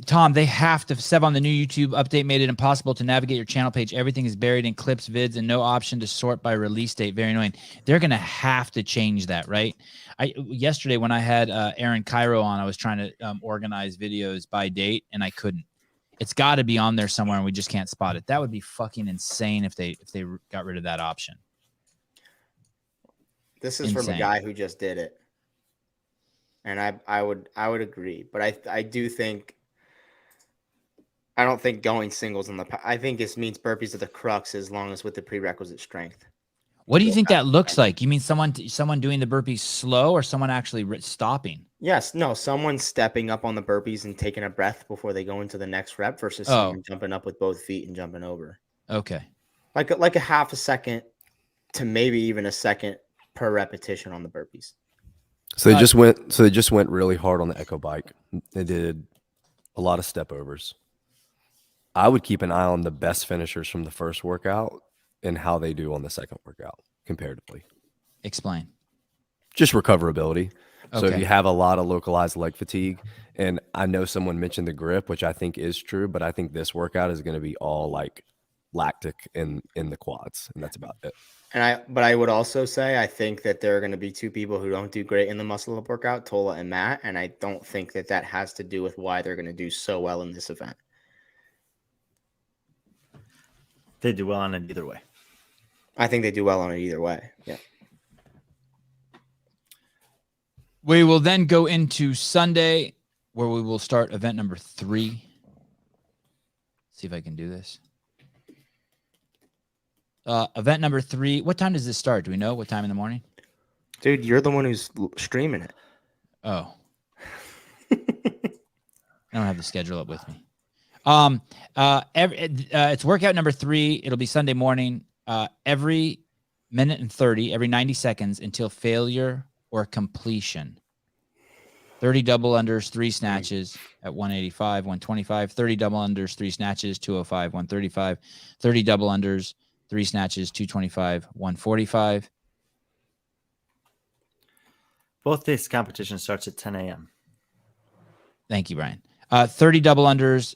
Tom, they have to. Sevan, the new YouTube update made it impossible to navigate your channel page. Everything is buried in clips, vids, and no option to sort by release date. Very annoying. They're going to have to change that, right? Yesterday when I had Aaron Cairo on, I was trying to organize videos by date, and I couldn't. It's got to be on there somewhere, and we just can't spot it. That would be fucking insane if they got rid of that option. This is from a guy who just did it, and I would agree, but I do think I don't think going singles on I think this means burpees are the crux as long as with the prerequisite strength. What do you think that looks like? You mean someone doing the burpees slow or someone actually stopping? Yes, no, someone stepping up on the burpees and taking a breath before they go into the next rep versus someone jumping up with both feet and jumping over. Okay. Like a half a second to maybe even a second per repetition on the burpees. So they just went really hard on the Echo bike. They did a lot of step overs. I would keep an eye on the best finishers from the first workout and how they do on the second workout comparatively. Explain. Just recoverability. So Okay. if you have a lot of localized leg fatigue, and I know someone mentioned the grip, which I think is true, but I think this workout is going to be all like lactic in the quads, and that's about it. But I would also say I think that there are going to be two people who don't do great in the muscle up workout, Tola and Matt, and I don't think that has to do with why they're going to do so well in this event. They do well on it either way. I think they do well on it either way. Yeah. We will then go into Sunday, where we will start event number 3. See if I can do this. Event number 3. What time does this start? Do we know what time in the morning? Dude, you're the one who's streaming it. Oh, I don't have the schedule up with me. It's workout number 3. It'll be Sunday morning. Every minute and 30, every 90 seconds until failure or completion. 30 double unders, 3 snatches at 185, 125. 30 double unders, 3 snatches, 205, 135. 30 double unders, 3 snatches, 225, 145. Both days competition starts at 10 a.m. Thank you, Brian. 30 double unders.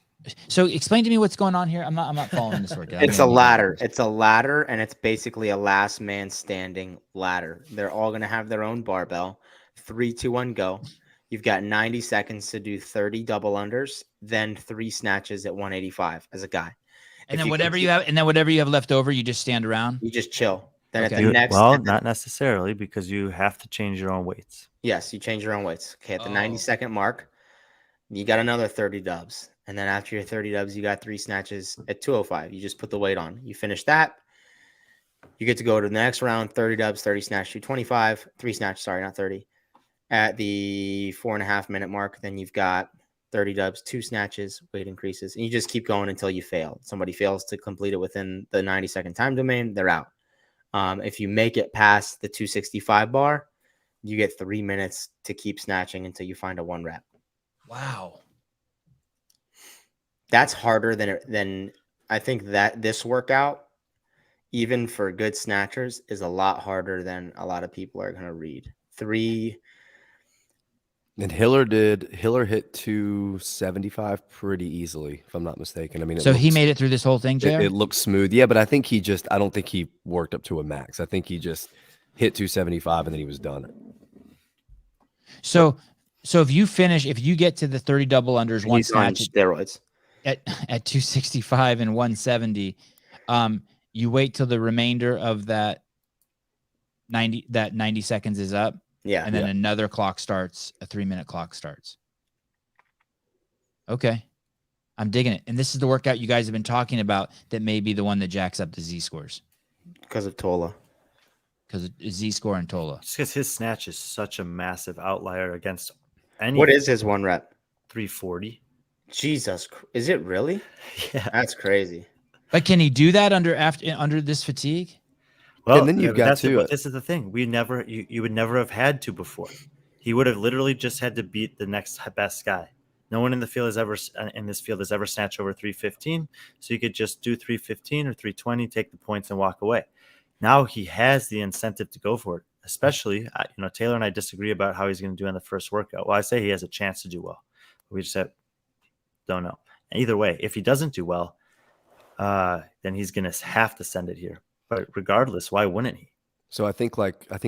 So explain to me what's going on here. I'm not following this workout. It's a ladder. It's a ladder, and it's basically a last man standing ladder. They're all going to have their own barbell. 3, 2, 1, go. You've got 90 seconds to do 30 double unders, then 3 snatches at 185 as a guy. And then whatever you have left over, you just stand around. You just chill. Then Okay. at the next, Not necessarily, because you have to change your own weights. yes, you change your own weights. Okay, at the 90-second mark, you got another 30 dubs. And then after your 30 dubs, you got 3 snatches at 205. You just put the weight on. You finish that. You get to go to the next round, 30 dubs, 30 snatch, 225, 3 snatch, sorry, not 30. At the 4.5 minute mark, then you've got 30 dubs, 2 snatches, weight increases. And you just keep going until you fail. Somebody fails to complete it within the 90-second time domain, they're out. If you make it past the 265 bar, you get 3 minutes to keep snatching until you find a 1 rep. Wow. That's harder than I think that this workout, even for good snatchers, is a lot harder than a lot of people are going to read. 3. And Hiller hit 275 pretty easily, if I'm not mistaken. I mean, So he made it through this whole thing, JR? It looked smooth. Yeah, but I think I don't think he worked up to a max. I think he just hit 275 and then he was done. So if you get to the 30 double unders, one He's on snatch steroids. at 265 and 170, you wait till the remainder of that 90 seconds is up. Yeah. And then another clock starts, a 3-minute clock starts. Okay. I'm digging it. And this is the workout you guys have been talking about that may be the one that jacks up the Z scores. Because of Tola. Because of Z score and Tola. Just because his snatch is such a massive outlier against any. What is his 1 rep? 340. Jesus. Is it really? Yeah. That's crazy. But can he do that under this fatigue? Well, and then you've got to. This is the thing. You would never have had to before. He would have literally just had to beat the next best guy. No one in this field has ever snatched over 315. So you could just do 315 or 320, take the points, and walk away. Now he has the incentive to go for it. Especially, Taylor and I disagree about how he's going to do in the first workout. Well, I say he has a chance to do well. We just don't know. And either way, if he doesn't do well, then he's going to have to send it here. But regardless, why wouldn't he? So I think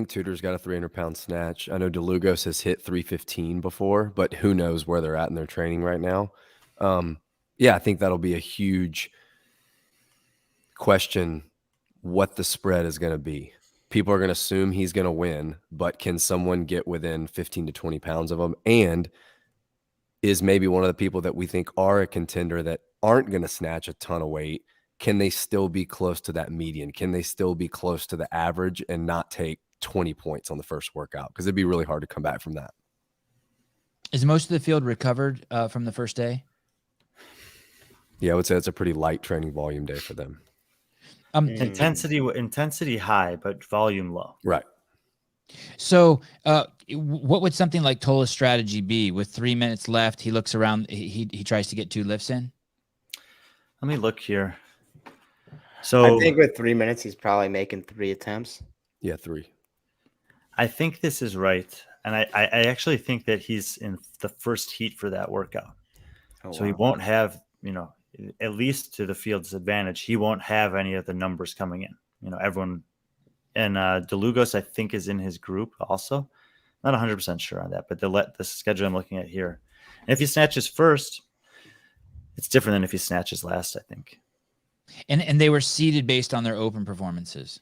Tudor's got a 300-pound snatch. I know DeLugos has hit 315 before, but who knows where they're at in their training right now. I think that'll be a huge question what the spread is going to be. People are going to assume he's going to win, but can someone get within 15 to 20 pounds of him? And is maybe one of the people that we think are a contender that aren't going to snatch a ton of weight, can they still be close to that median? Can they still be close to the average and not take 20 points on the first workout? Because it'd be really hard to come back from that. Is most of the field recovered from the first day? Yeah, I would say it's a pretty light training volume day for them. Intensity high, but volume low. Right. So what would something like Tola's strategy be? With 3 minutes left, he looks around, he tries to get 2 lifts in? Let me look here. So I think with 3 minutes, he's probably making 3 attempts. Yeah, 3. I think this is right. And I actually think that he's in the first heat for that workout. So he won't have, at least to the field's advantage, he won't have any of the numbers coming in. Everyone, and DeLugos, I think, is in his group also. Not 100% sure on that, but the schedule I'm looking at here. And if he snatches first, it's different than if he snatches last, I think. And they were seeded based on their open performances.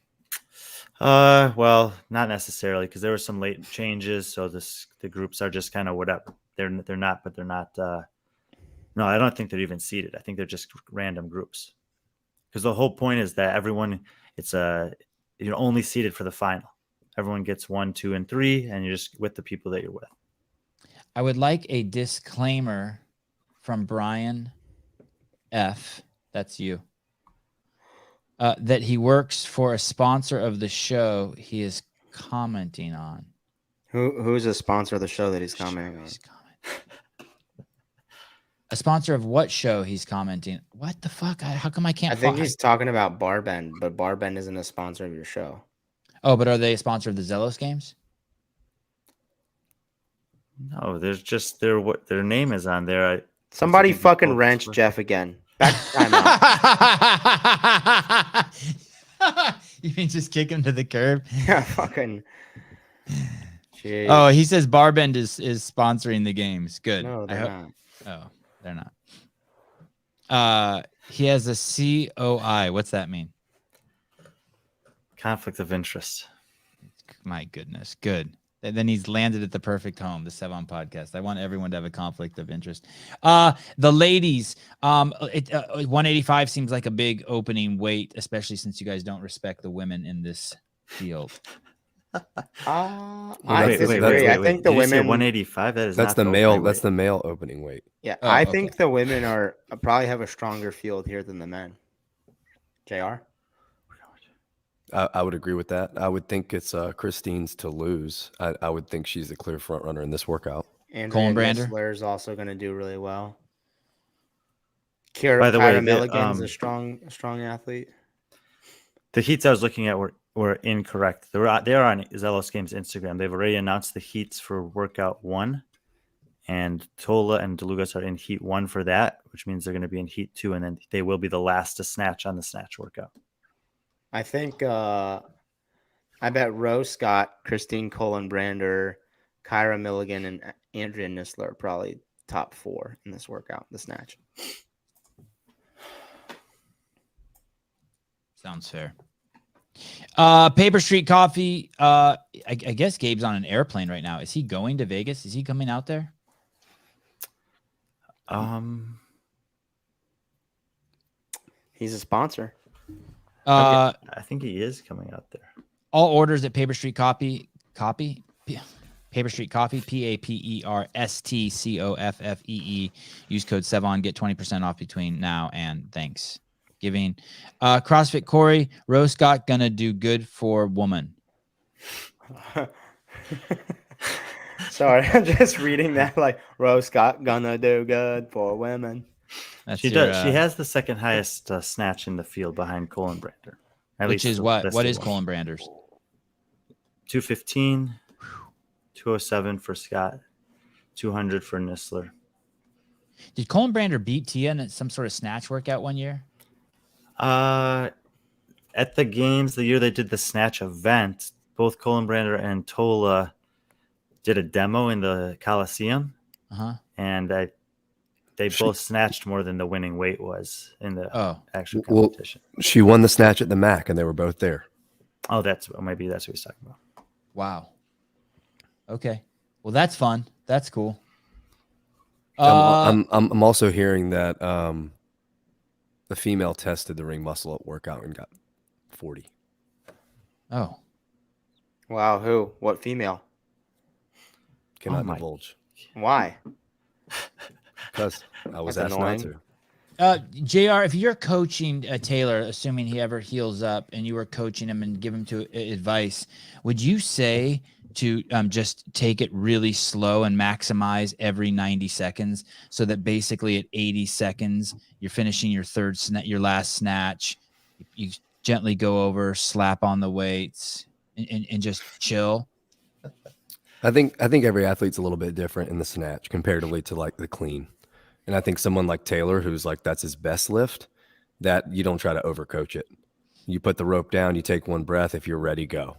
Well, not necessarily, because there were some late changes, so the groups are just kind of whatever. They're not, but they're not. No, I don't think they're even seeded. I think they're just random groups. Because the whole point is that everyone, you're only seeded for the final. Everyone gets 1, 2, and 3, and you're just with the people that you're with. I would like a disclaimer from Brian F. That's you. That he works for a sponsor of the show he is commenting on. Who's a sponsor of the show that he's commenting on? A sponsor of what show he's commenting? What the fuck? How come I can't? I think he's talking about Barbend, but Barbend isn't a sponsor of your show. Oh, but are they a sponsor of the Zelos games? No, there's just their name is on there. Somebody fucking wrench Jeff again. Back to timeout. You mean just kick him to the curb? Yeah, fucking. Jeez. Oh, he says Barbend is sponsoring the games. Good. No, they're not. Oh, they're not. He has a COI. What's that mean? Conflict of interest. My goodness. Good. And then he's landed at the perfect home, the Sevan Podcast. I want everyone to have a conflict of interest. The ladies, 185 seems like a big opening weight, especially since you guys don't respect the women in this field. I disagree. I think the women 185. That's the male. That's the male opening weight. Yeah, I think the women probably have a stronger field here than the men. JR? I would agree with that. I would think it's Christine's to lose. I would think she's the clear front runner in this workout. Colin Brander is also going to do really well. By the way, Kyra Milligan's a strong athlete. The heats I was looking at were incorrect. They are on Zelos Games Instagram. They've already announced the heats for workout 1, and Tola and DeLugas are in heat 1 for that, which means they're going to be in heat 2, and then they will be the last to snatch on the snatch workout. I think I bet Rose Scott, Christine Colin Brander, Kyra Milligan, and Andrea Nisler are probably top 4 in this workout, the snatch. Sounds fair. Paper Street Coffee. I guess Gabe's on an airplane right now. Is he going to Vegas? Is he coming out there? He's a sponsor. I think he is coming out there. All orders at Paper Street Paper Street Coffee, PaperStreetCoffee. Use code Sevan, get 20% off between now and Thanksgiving. CrossFit Corey, Rose Scott gonna do good for woman. Sorry, I'm just reading that like Rose Scott gonna do good for women. She does. She has the second highest snatch in the field behind Colin Brander. Which is what? What is Colin Brander's? 215, 207 for Scott, 200 for Nisler. Did Colin Brander beat Tia in some sort of snatch workout one year? At the games, the year they did the snatch event, both Colin Brander and Tola did a demo in the Coliseum, and they both snatched more than the winning weight was in the actual competition. Well, she won the snatch at the MAC, and they were both there. Oh, maybe that's what he's talking about. Wow. Okay. Well, that's fun. That's cool. I'm also hearing that the female tested the ring muscle up workout and got 40. Oh. Wow. Who? What female? Cannot divulge. Why? Because I was asked not to. JR, if you're coaching Taylor, assuming he ever heals up, and you were coaching him and give him advice, would you say to just take it really slow and maximize every 90 seconds so that basically at 80 seconds, you're finishing your your last snatch, you gently go over, slap on the weights and just chill? I think every athlete's a little bit different in the snatch comparatively to like the clean. And I think someone like Taylor, who's like, that's his best lift, that you don't try to overcoach it. You put the rope down, you take one breath. If you're ready, go.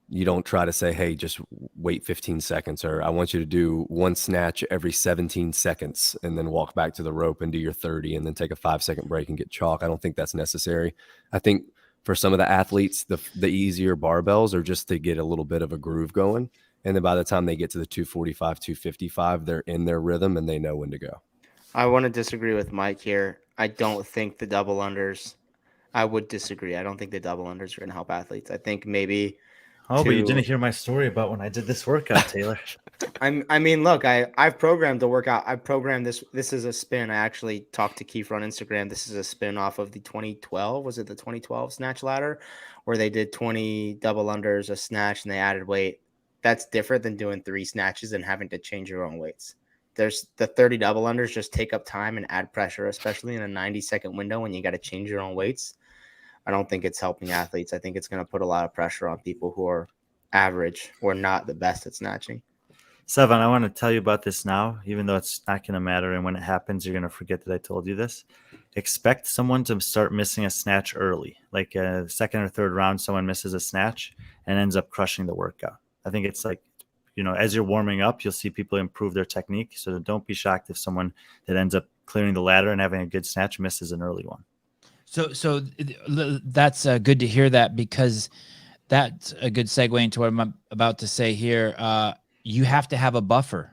You don't try to say, hey, just wait 15 seconds, or I want you to do one snatch every 17 seconds and then walk back to the rope and do your 30 and then take a 5-second break and get chalk. I don't think that's necessary. I think for some of the athletes, the easier barbells are just to get a little bit of a groove going. And then by the time they get to the 245, 255, they're in their rhythm and they know when to go. I want to disagree with Mike here. I don't think the double unders. I would disagree. I don't think the double unders are going to help athletes. I think maybe. Oh, but you didn't hear my story about when I did this workout, Taylor. I mean, look, I've programmed the workout. I programmed this. This is a spin. I actually talked to Kiefer on Instagram. This is a spin off of the 2012. Was it the 2012 snatch ladder, where they did 20 double unders, a snatch, and they added weight? That's different than doing 3 snatches and having to change your own weights. There's the 30 double unders just take up time and add pressure, especially in a 90-second window when you got to change your own weights. I don't think it's helping athletes. I think it's going to put a lot of pressure on people who are average or not the best at snatching. Sevan, I want to tell you about this now, even though it's not going to matter. And when it happens, you're going to forget that I told you this. Expect someone to start missing a snatch early, like a second or third round, someone misses a snatch and ends up crushing the workout. I think it's like, as you're warming up, you'll see people improve their technique. So don't be shocked if someone that ends up clearing the ladder and having a good snatch misses an early one. So that's good to hear that, because that's a good segue into what I'm about to say here. You have to have a buffer,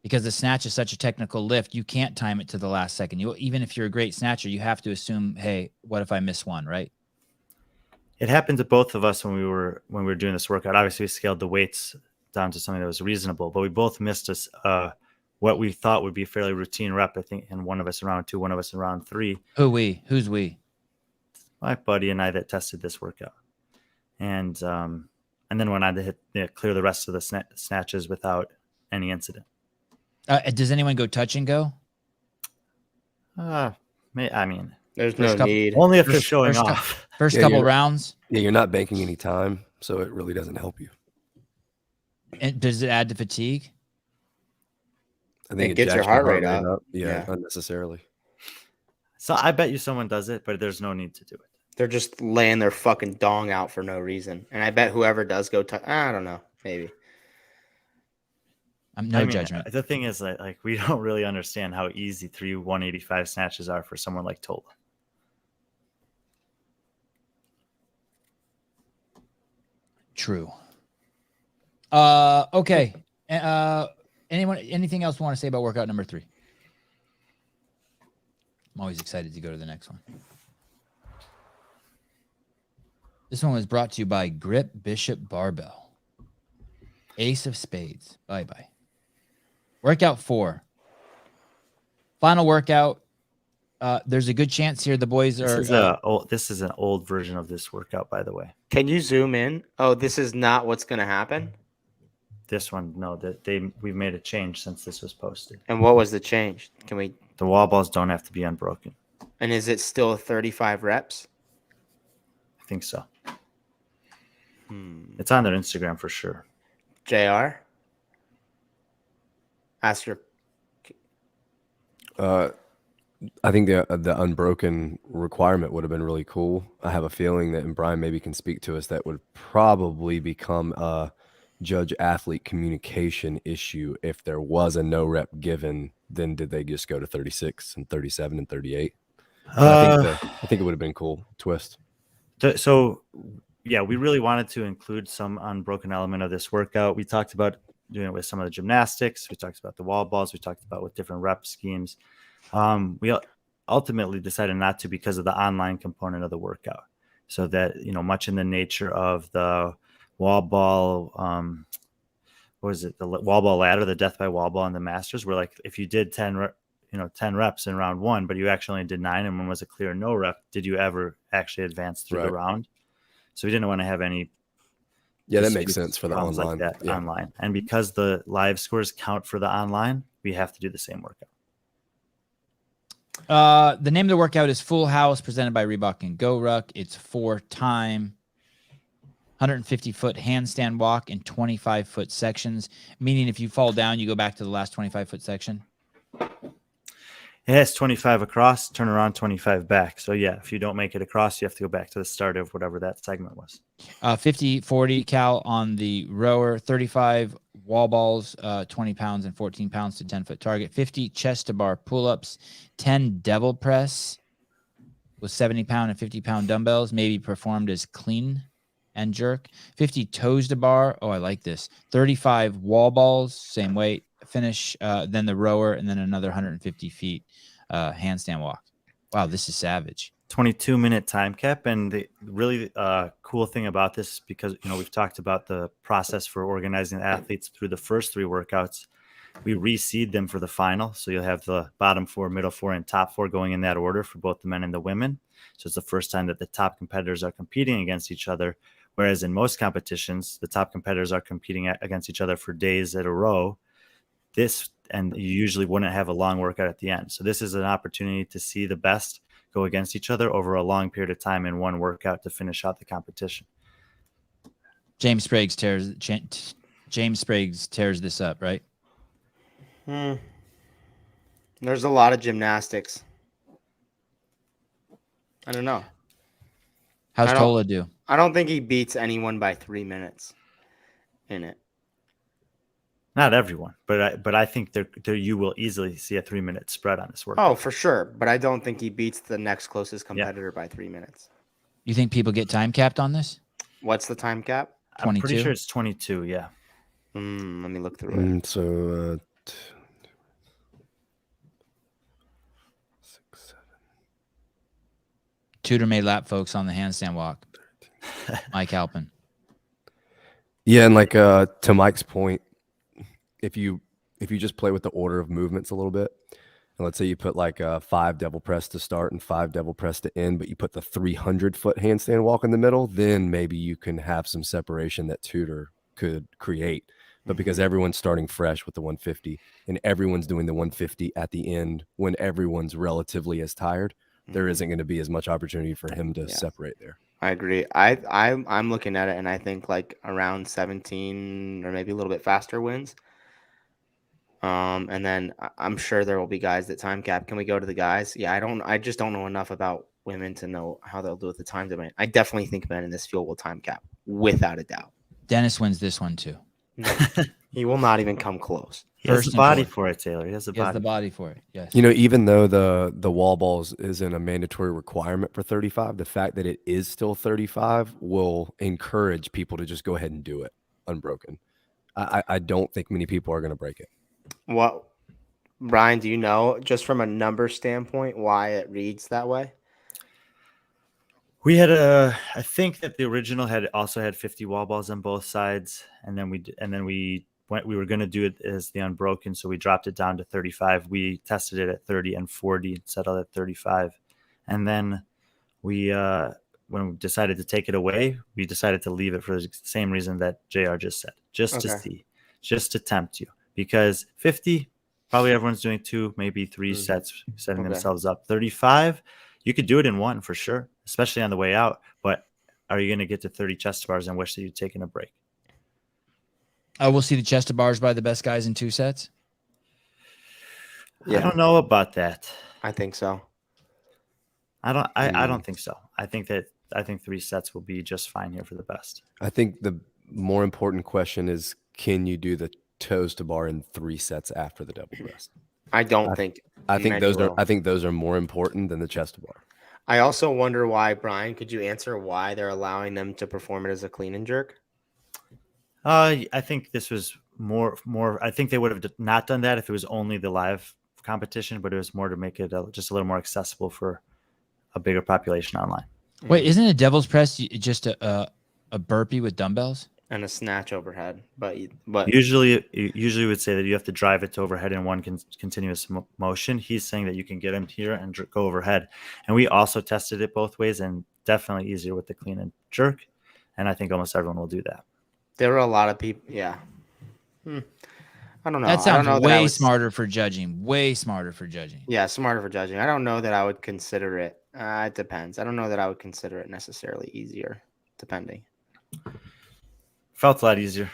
because the snatch is such a technical lift. You can't time it to the last second. Even if you're a great snatcher, you have to assume, hey, what if I miss one, right? It happened to both of us when we were doing this workout. Obviously, we scaled the weights down to something that was reasonable, but we both missed what we thought would be a fairly routine rep. I think, and one of us in round 2, one of us in round 3. Who's we? My buddy and I that tested this workout, and then went on to clear the rest of the snatches without any incident. Does anyone go touch and go? I mean, there's no need. Only if they're showing off. First couple rounds. Yeah, you're not banking any time, so it really doesn't help you. And does it add to fatigue? I think it gets your heart rate up. Yeah, unnecessarily. So I bet you someone does it, but there's no need to do it. They're just laying their fucking dong out for no reason. And I bet whoever does go touch, I don't know, maybe. I'm no judgment. The thing is that like we don't really understand how easy 3 185 snatches are for someone like Tola. True. Okay. Anything else you want to say about workout number 3? I'm always excited to go to the next one. This one was brought to you by Grip Bishop Barbell. Ace of Spades. Bye-bye. Workout 4. Final workout. There's a good chance here the boys are... This is an old version of this workout, by the way. Can you zoom in? Oh, this is not what's going to happen? This one, no. We've made a change since this was posted. And what was the change? The wall balls don't have to be unbroken. And is it still 35 reps? I think so. It's on their Instagram for sure. JR? Ask your... I think the unbroken requirement would have been really cool. I have a feeling that, and Brian maybe can speak to us, that would probably become a judge-athlete communication issue. If there was a no rep given, then did they just go to 36 and 37 and 38? I think it would have been cool twist. So, yeah, we really wanted to include some unbroken element of this workout. We talked about doing it with some of the gymnastics. We talked about the wall balls. We talked about with different rep schemes. We ultimately decided not to because of the online component of the workout. So that, much in the nature of the wall ball, what was it? The wall ball ladder, the death by wall ball and the masters were like, if you did 10 reps in round 1, but you actually only did 9 and one was a clear no rep, did you ever actually advance through the round? So we didn't want to have any. Yeah, that makes sense for the online. Like that online. And because the live scores count for the online, we have to do the same workout. The name of the workout is Full House, presented by Reebok and GoRuck. It's 4-time 150-foot handstand walk in 25-foot sections, meaning if you fall down, you go back to the last 25-foot section. It has 25 across, turn around, 25 back. So, yeah, if you don't make it across, you have to go back to the start of whatever that segment was. 50-40 cal on the rower, 35 wall balls, 20 pounds and 14 pounds to 10-foot target, 50 chest to bar pull-ups, 10 devil press with 70-pound and 50-pound dumbbells, maybe performed as clean and jerk, 50 toes to bar. Oh, I like this. 35 wall balls, same weight, finish, then the rower, and then another 150 feet handstand walk. Wow, this is savage. 22-minute time cap. And the really cool thing about this, because we've talked about the process for organizing athletes through the first 3 workouts. We reseed them for the final. So you'll have the bottom 4, middle 4, and top 4 going in that order for both the men and the women. So it's the first time that the top competitors are competing against each other. Whereas in most competitions, the top competitors are competing against each other for days at a row. And you usually wouldn't have a long workout at the end. So this is an opportunity to see the best go against each other over a long period of time in one workout to finish out the competition. James Sprague tears this up, right? There's a lot of gymnastics. I don't know. How's Tola do? I don't think he beats anyone by 3 minutes in it. Not everyone, but I think there you will easily see a 3-minute spread on this workout. Oh, for sure. But I don't think he beats the next closest competitor by 3 minutes. You think people get time capped on this? What's the time cap? I'm pretty sure it's 22. Yeah. Let me look through it. So 6, 7. Tudor made lap folks on the handstand walk. Mike Halpin. Yeah, and like to Mike's point, if you just play with the order of movements a little bit, and let's say you put like 5 devil press to start and 5 devil press to end, but you put the 300-foot handstand walk in the middle, then maybe you can have some separation that Tudor could create. But because everyone's starting fresh with the 150 and everyone's doing the 150 at the end when everyone's relatively as tired, there isn't going to be as much opportunity for him to separate there. I agree. I'm looking at it, and I think like around 17 or maybe a little bit faster wins. And then I'm sure there will be guys that time cap. Can we go to the guys? Yeah, I just don't know enough about women to know how they'll do with the time domain. I definitely think men in this field will time cap without a doubt. Dennis wins this one too. No, he will not even come close. He has the body for it, Taylor. He has the body for it. Yes. Even though the wall balls isn't a mandatory requirement for 35, the fact that it is still 35 will encourage people to just go ahead and do it unbroken. I don't think many people are going to break it. What, Brian, do you know, just from a number standpoint, why it reads that way? We had I think that the original also had 50 wall balls on both sides, and then we were going to do it as the unbroken, so we dropped it down to 35. We tested it at 30 and 40, settled at 35, and then we when we decided to take it away, we decided to leave it for the same reason that JR just said, just to see, just to tempt you. Because 50, probably everyone's doing 2, maybe 3 sets, setting themselves up. 35, you could do it in 1 for sure, especially on the way out. But are you going to get to 30 chest bars and wish that you'd taken a break? We'll see the chest to bars by the best guys in 2 sets. Yeah. I don't know about that. I think so. I don't think so. I think 3 sets will be just fine here for the best. I think the more important question is, can you do the toes to bar in 3 sets after the double press? I think those are more important than the chest to bar. I also wonder why, Brian, could you answer why they're allowing them to perform it as a clean and jerk? I think this was more. I think they would have not done that if it was only the live competition, but it was more to make it just a little more accessible for a bigger population online. Wait, isn't a devil's press just a burpee with dumbbells? And a snatch overhead, but usually would say that you have to drive it to overhead in one continuous motion. He's saying that you can get him here and go overhead, and we also tested it both ways, and definitely easier with the clean and jerk. And I think almost everyone will do that. There were a lot of people. Yeah, I don't know. That sounds way smarter for judging. Way smarter for judging. Yeah, smarter for judging. I don't know that I would consider it. It depends. I don't know that I would consider it necessarily easier, depending. Felt a lot easier.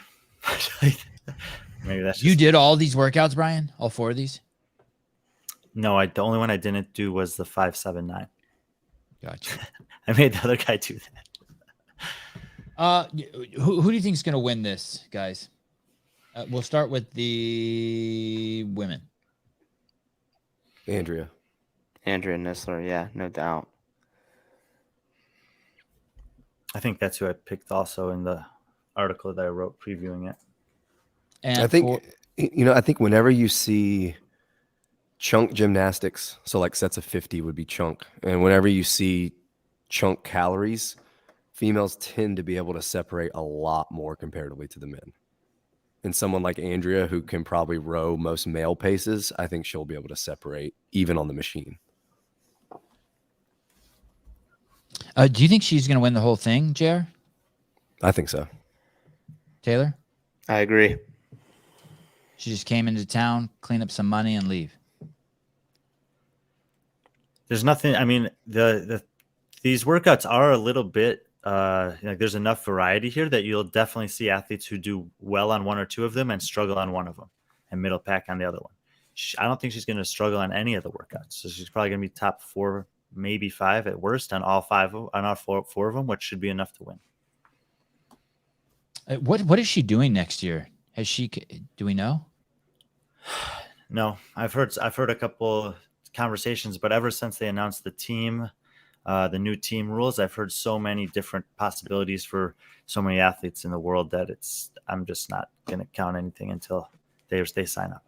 Maybe that's just... You did all these workouts, Brian? All 4 of these? No, the only one I didn't do was the 5-7-9. Gotcha. I made the other guy do that. Who do you think is going to win this, guys? We'll start with the women. Andrea Nissler, yeah, no doubt. I think that's who I picked also in the article that I wrote previewing it. And I think whenever you see chunk gymnastics. So like sets of 50 would be chunk. And whenever you see chunk calories, females tend to be able to separate a lot more comparatively to the men. And someone like Andrea, who can probably row most male paces, I think she'll be able to separate even on the machine. Do you think she's going to win the whole thing, JR? I think so. Taylor? I agree. She just came into town, clean up some money, and leave. There's nothing. I mean, these workouts are a little bit. There's enough variety here that you'll definitely see athletes who do well on one or two of them and struggle on one of them, and middle pack on the other one. I don't think she's going to struggle on any of the workouts. So she's probably going to be top 4, maybe 5 at worst on all 5 on all four of them, which should be enough to win. What is she doing next year? Do we know? No, I've heard a couple conversations, but ever since they announced the team, the new team rules, I've heard so many different possibilities for so many athletes in the world that I'm just not going to count anything until they sign up.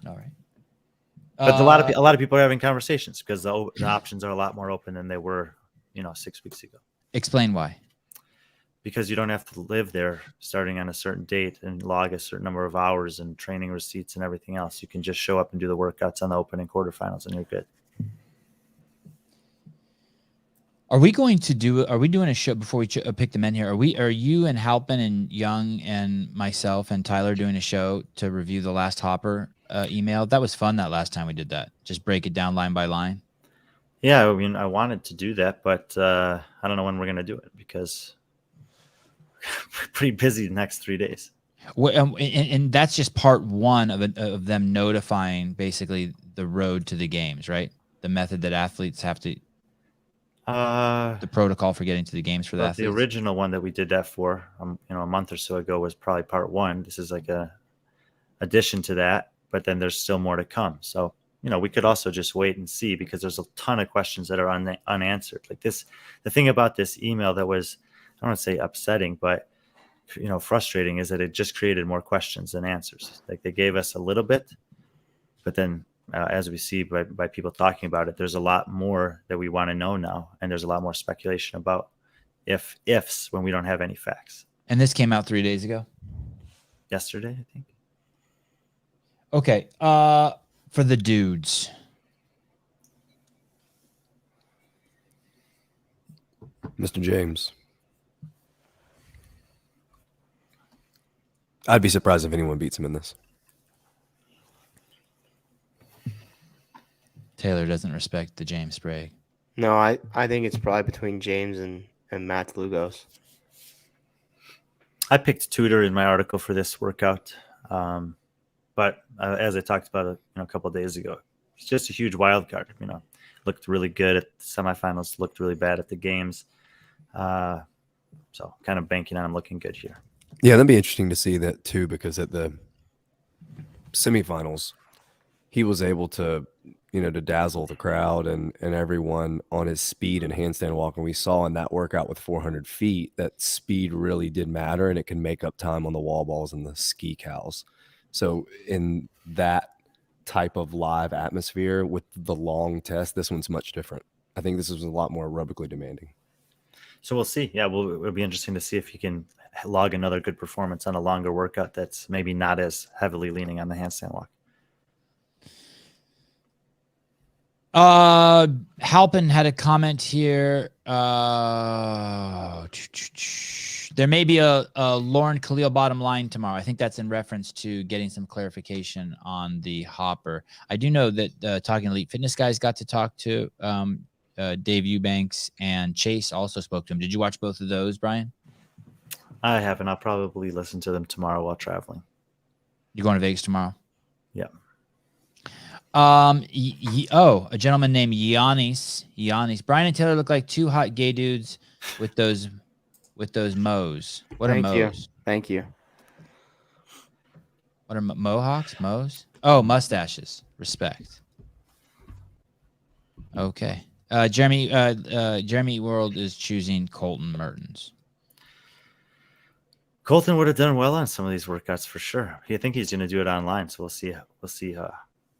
All right. But a lot of people are having conversations because the options are a lot more open than they were, 6 weeks ago. Explain why. Because you don't have to live there starting on a certain date and log a certain number of hours and training receipts and everything else. You can just show up and do the workouts on the open and quarterfinals and you're good. Are we doing a show before we pick the men here? Are you and Halpin and Young and myself and Tyler doing a show to review the last Hopper email? That was fun that last time we did that. Just break it down line by line. Yeah, I mean, I wanted to do that, but I don't know when we're going to do it because we're pretty busy the next 3 days. Well, and that's just part one of them notifying basically the road to the games, right? The method that athletes have to. The protocol for getting to the games for the athletes. The original one that we did that for, a month or so ago was probably part 1. This is like a addition to that, but then there's still more to come. So, we could also just wait and see because there's a ton of questions that are unanswered. Like this, the thing about this email that was, I don't want to say upsetting, but frustrating is that it just created more questions than answers. Like they gave us a little bit, but then as we see by people talking about it, there's a lot more that we want to know now. And there's a lot more speculation about ifs when we don't have any facts. And this came out 3 days ago? Yesterday, I think. Okay. For the dudes. Mr. James. I'd be surprised if anyone beats him in this. Taylor doesn't respect the James Sprague. No, I think it's probably between James and Matt Lugos. I picked Tudor in my article for this workout. But as I talked about a couple of days ago, it's just a huge wild card. Looked really good at the semifinals, looked really bad at the games. So kind of banking on him looking good here. Yeah, that'd be interesting to see that too, because at the semifinals, he was able to, to dazzle the crowd and everyone on his speed and handstand walk. And we saw in that workout with 400 feet that speed really did matter, and it can make up time on the wall balls and the ski cows. So in that type of live atmosphere with the long test, this one's much different. I think this is a lot more aerobically demanding. So we'll see. Yeah, it'll be interesting to see if he can log another good performance on a longer workout that's maybe not as heavily leaning on the handstand walk. Halpin had a comment here. There may be a Lauren Khalil bottom line tomorrow. I think that's in reference to getting some clarification on the Hopper. I do know that Talking Elite Fitness guys got to talk to Dave Eubanks, and Chase also spoke to him. Did you watch both of those, Brian? I haven't. I'll probably listen to them tomorrow while traveling. You're going to Vegas tomorrow? Yeah. A gentleman named Giannis. Brian and Taylor look like two hot gay dudes with those mows. What are mows? Thank you. What are mohawks? Mows? Oh, mustaches. Respect. Okay. Jeremy World is choosing Colton Mertens. Colton would have done well on some of these workouts for sure. I think he's going to do it online, so we'll see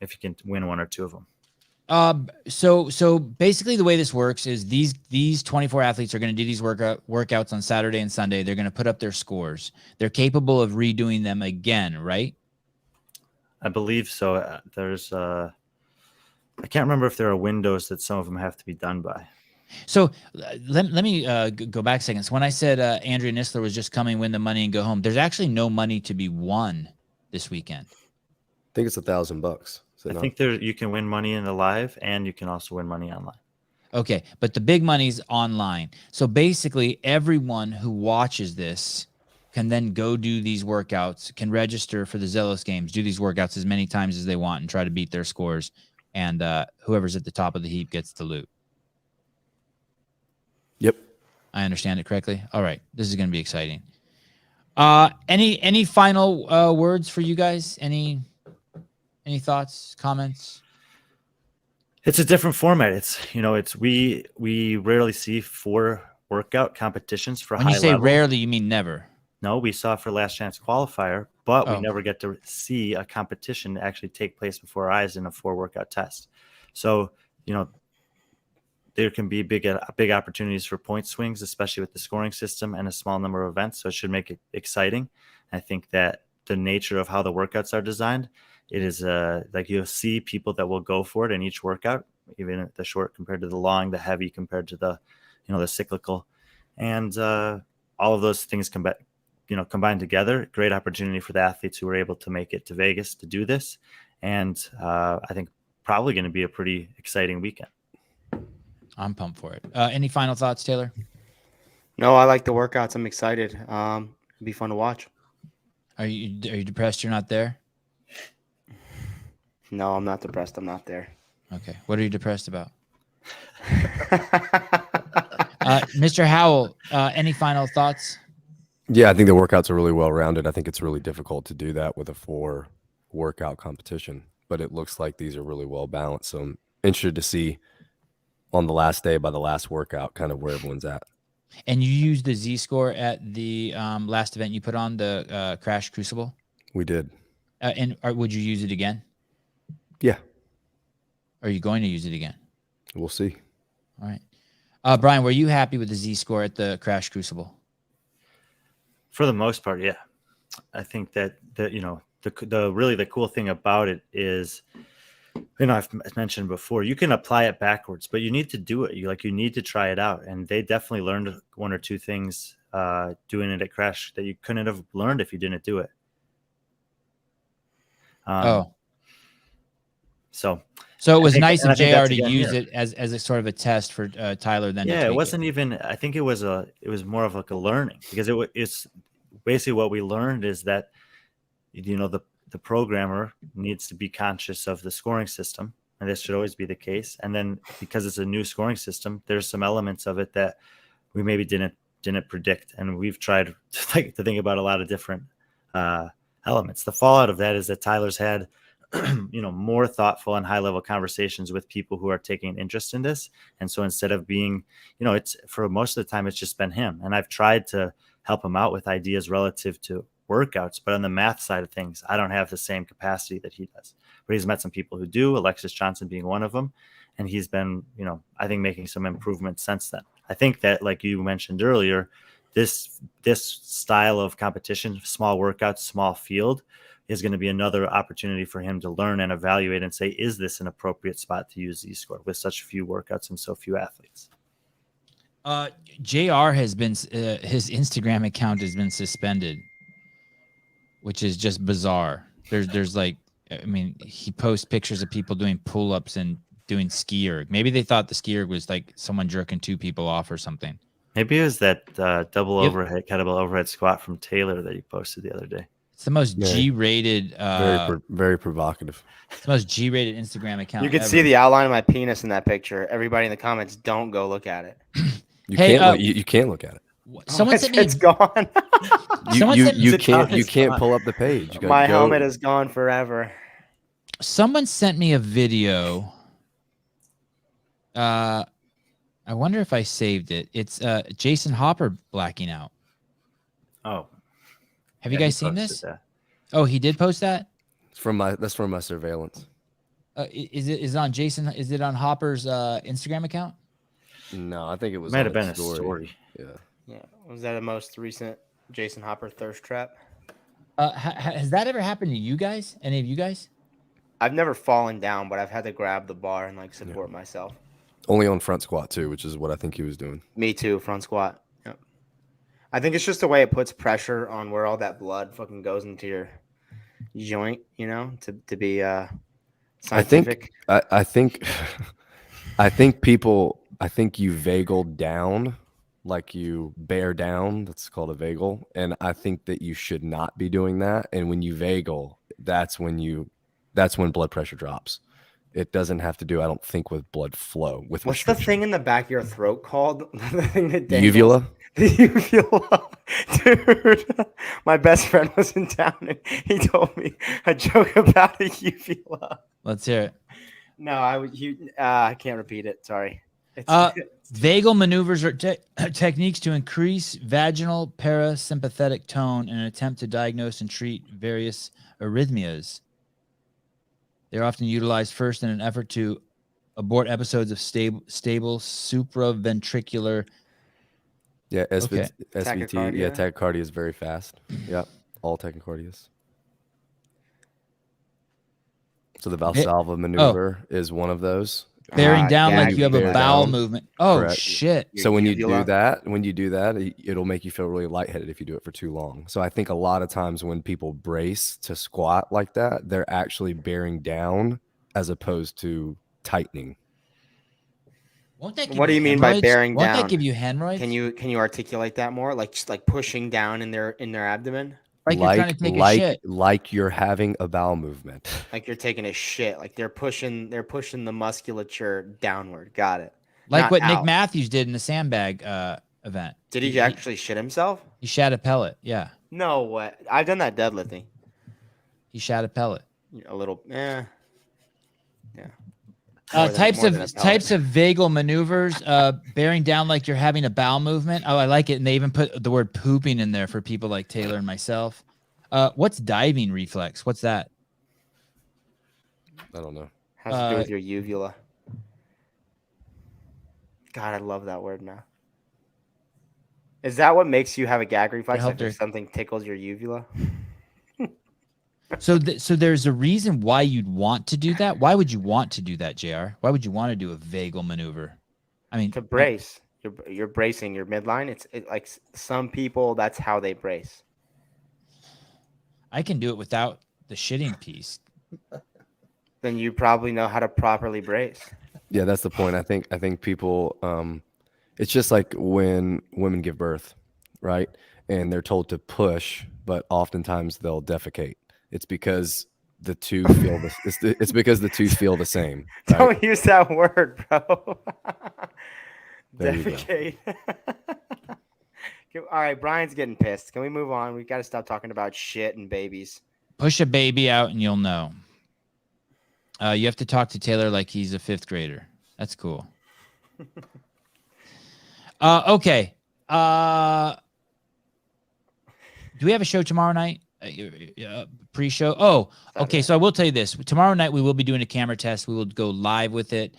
if you can win one or two of them. So basically the way this works is these 24 athletes are going to do these workouts on Saturday and Sunday. They're going to put up their scores. They're capable of redoing them again, right? I believe so. There's I can't remember if there are windows that some of them have to be done by. So let me go back a second. So when I said Andrea Nisler was just coming, win the money, and go home, there's actually no money to be won this weekend. I think it's $1,000. I think you can win money in the live, and you can also win money online. Okay, but the big money's online. So basically, everyone who watches this can then go do these workouts, can register for the Zelos games, do these workouts as many times as they want, and try to beat their scores. And whoever's at the top of the heap gets the loot. Yep. I understand it correctly. All right, this is going to be exciting. Any final words for you guys? Any thoughts, comments? It's a different format. It's we rarely see 4 workout competitions for high level. When you say rarely, you mean never? No, we saw for Last Chance Qualifier, but we Oh. never get to see a competition actually take place before our eyes in a 4 workout test. So, there can be big opportunities for point swings, especially with the scoring system and a small number of events. So it should make it exciting. I think that the nature of how the workouts are designed, it is like you'll see people that will go for it in each workout, even the short compared to the long, the heavy compared to the, the cyclical, and all of those things combined together. Great opportunity for the athletes who were able to make it to Vegas to do this, and I think probably going to be a pretty exciting weekend. I'm pumped for it. Any final thoughts, Taylor? No, I like the workouts. I'm excited. It'll be fun to watch. Are you depressed you're not there? No, I'm not depressed. I'm not there. Okay. What are you depressed about? Mr. Howell, any final thoughts? Yeah, I think the workouts are really well rounded. I think it's really difficult to do that with a 4 workout competition, but it looks like these are really well balanced. So I'm interested to see on the last day, by the last workout, kind of where everyone's at. And you used the Z-score at the last event you put on, the Crash Crucible? We did. Would you use it again? Yeah. Are you going to use it again? We'll see. All right. Brian, were you happy with the Z-score at the Crash Crucible? For the most part, yeah. I think that the cool thing about it is, I've mentioned before, you can apply it backwards, but you need to do it. You need to try it out. And they definitely learned 1 or 2 things doing it at Crash that you couldn't have learned if you didn't do it. So it was nice of JR to use it as a sort of a test for Tyler. Then it wasn't even. I think it was more of like a learning, because it's basically what we learned is that the programmer needs to be conscious of the scoring system, and this should always be the case. And then because it's a new scoring system, there's some elements of it that we maybe didn't predict, and we've tried to think about a lot of different elements. The fallout of that is that Tyler's had more thoughtful and high level conversations with people who are taking an interest in this. And so instead of being, it's for most of the time, it's just been him. And I've tried to help him out with ideas relative to workouts, but on the math side of things, I don't have the same capacity that he does. But he's met some people who do, Alexis Johnson being one of them. And he's been, I think making some improvements since then. I think that, like you mentioned earlier, this style of competition, small workouts, small field, is going to be another opportunity for him to learn and evaluate and say, is this an appropriate spot to use Z-score with such few workouts and so few athletes? JR has been, his Instagram account has been suspended, which is just bizarre. There's he posts pictures of people doing pull-ups and doing ski erg. Maybe they thought the ski erg was like someone jerking 2 people off or something. Maybe it was that double overhead kettlebell overhead squat from Taylor that you posted the other day. It's the most G-rated. Very provocative. It's the most G-rated Instagram account. You can see the outline of my penis in that picture. Everybody in the comments, don't go look at it. You can't look at it. Someone sent me. It's gone. You can't pull up the page. My helmet is gone forever. Someone sent me a video. I wonder if I saved it. It's Jason Hopper blacking out. Oh. Have you guys seen this? That. Oh, he did post that? That's from my surveillance. Is it on Jason? Is it on Hopper's Instagram account? No, I think it was. Might on have been its a story. Yeah. Yeah. Was that the most recent Jason Hopper thirst trap? Has that ever happened to you guys? Any of you guys? I've never fallen down, but I've had to grab the bar and like support myself. Only on front squat too, which is what I think he was doing. Me too, front squat. Yep. I think it's just the way it puts pressure on where all that blood fucking goes into your joint, to be scientific. I think I think you vagal down, like you bear down. That's called a vagal, and I think that you should not be doing that. And when you vagal, that's when blood pressure drops. It doesn't have to do, I don't think, with blood flow. With What's the thing in the back of your throat called? The thing that dangles? Uvula. The uvula, dude. My best friend was in town and he told me a joke about a uvula. Let's hear it. No, I can't repeat it. Sorry. Vagal maneuvers are techniques to increase vaginal parasympathetic tone in an attempt to diagnose and treat various arrhythmias. They're often utilized first in an effort to abort episodes of stable supraventricular. Yeah, Okay. SVT. Tachycardia. Yeah, tachycardia is very fast. Yeah, all tachycardias. So the Valsalva maneuver is one of those. Bearing down yeah, like you have a bear bowel down. movement. Oh, Correct. shit. Your So when uvula. you do that, it'll make you feel really lightheaded if you do it for too long. So I think a lot of times when people brace to squat like that, they're actually bearing down as opposed to tightening. Won't that give What do you mean by hemorrhoids? bearing Won't down? that give you hemorrhoids? Can you articulate that more? Like just like pushing down in their abdomen? Like you're trying to take a shit. Like you're having a bowel movement. Like you're taking a shit. Like they're pushing the musculature downward. Got it. Like Not what Nick out. Matthews did in the sandbag event. Did he actually shit himself? He shat a pellet. Yeah. No way. I've done that deadlifting. He shat a pellet. A little. Yeah. Types of vagal maneuvers, bearing down like you're having a bowel movement. Oh, I like it. And they even put the word pooping in there for people like Taylor and myself. What's diving reflex? What's that? I don't know. Has to do with your uvula. God, I love that word now. Is that what makes you have a gag reflex? Like if something tickles your uvula? So there's a reason why you'd want to do that. Why would you want to do that, JR? Why would you want to do a vagal maneuver? I mean, To brace. You're bracing your midline. It's like some people, that's how they brace. I can do it without the shitting piece. Then you probably know how to properly brace. Yeah, that's the point. I think people, it's just like when women give birth, right? And they're told to push, but oftentimes they'll defecate. It's because the two feel it's because the two feel the same. Right? Don't use that word, bro. There you go. Defecate. All right, Brian's getting pissed. Can we move on? We got to stop talking about shit and babies. Push a baby out and you'll know. You have to talk to Taylor like he's a 5th grader. That's cool. Okay. Do we have a show tomorrow night? Pre-show? Oh, okay. So I will tell you this. Tomorrow night we will be doing a camera test. We will go live with it.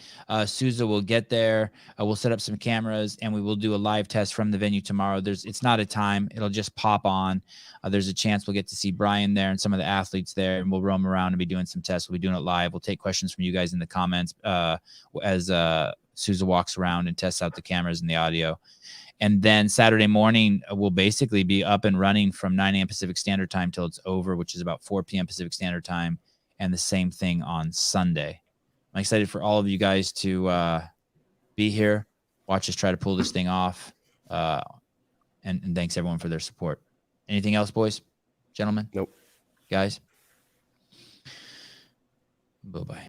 Souza will get there. We'll set up some cameras and we will do a live test from the venue tomorrow. It's not a time. It'll just pop on. There's a chance we'll get to see Brian there and some of the athletes there, and we'll roam around and be doing some tests. We'll be doing it live. We'll take questions from you guys in the comments as Souza walks around and tests out the cameras and the audio. And then Saturday morning, we'll basically be up and running from 9 a.m. Pacific Standard Time till it's over, which is about 4 p.m. Pacific Standard Time. And the same thing on Sunday. I'm excited for all of you guys to be here, watch us try to pull this thing off. And thanks, everyone, for their support. Anything else, boys, gentlemen? Nope. Guys? Bye-bye.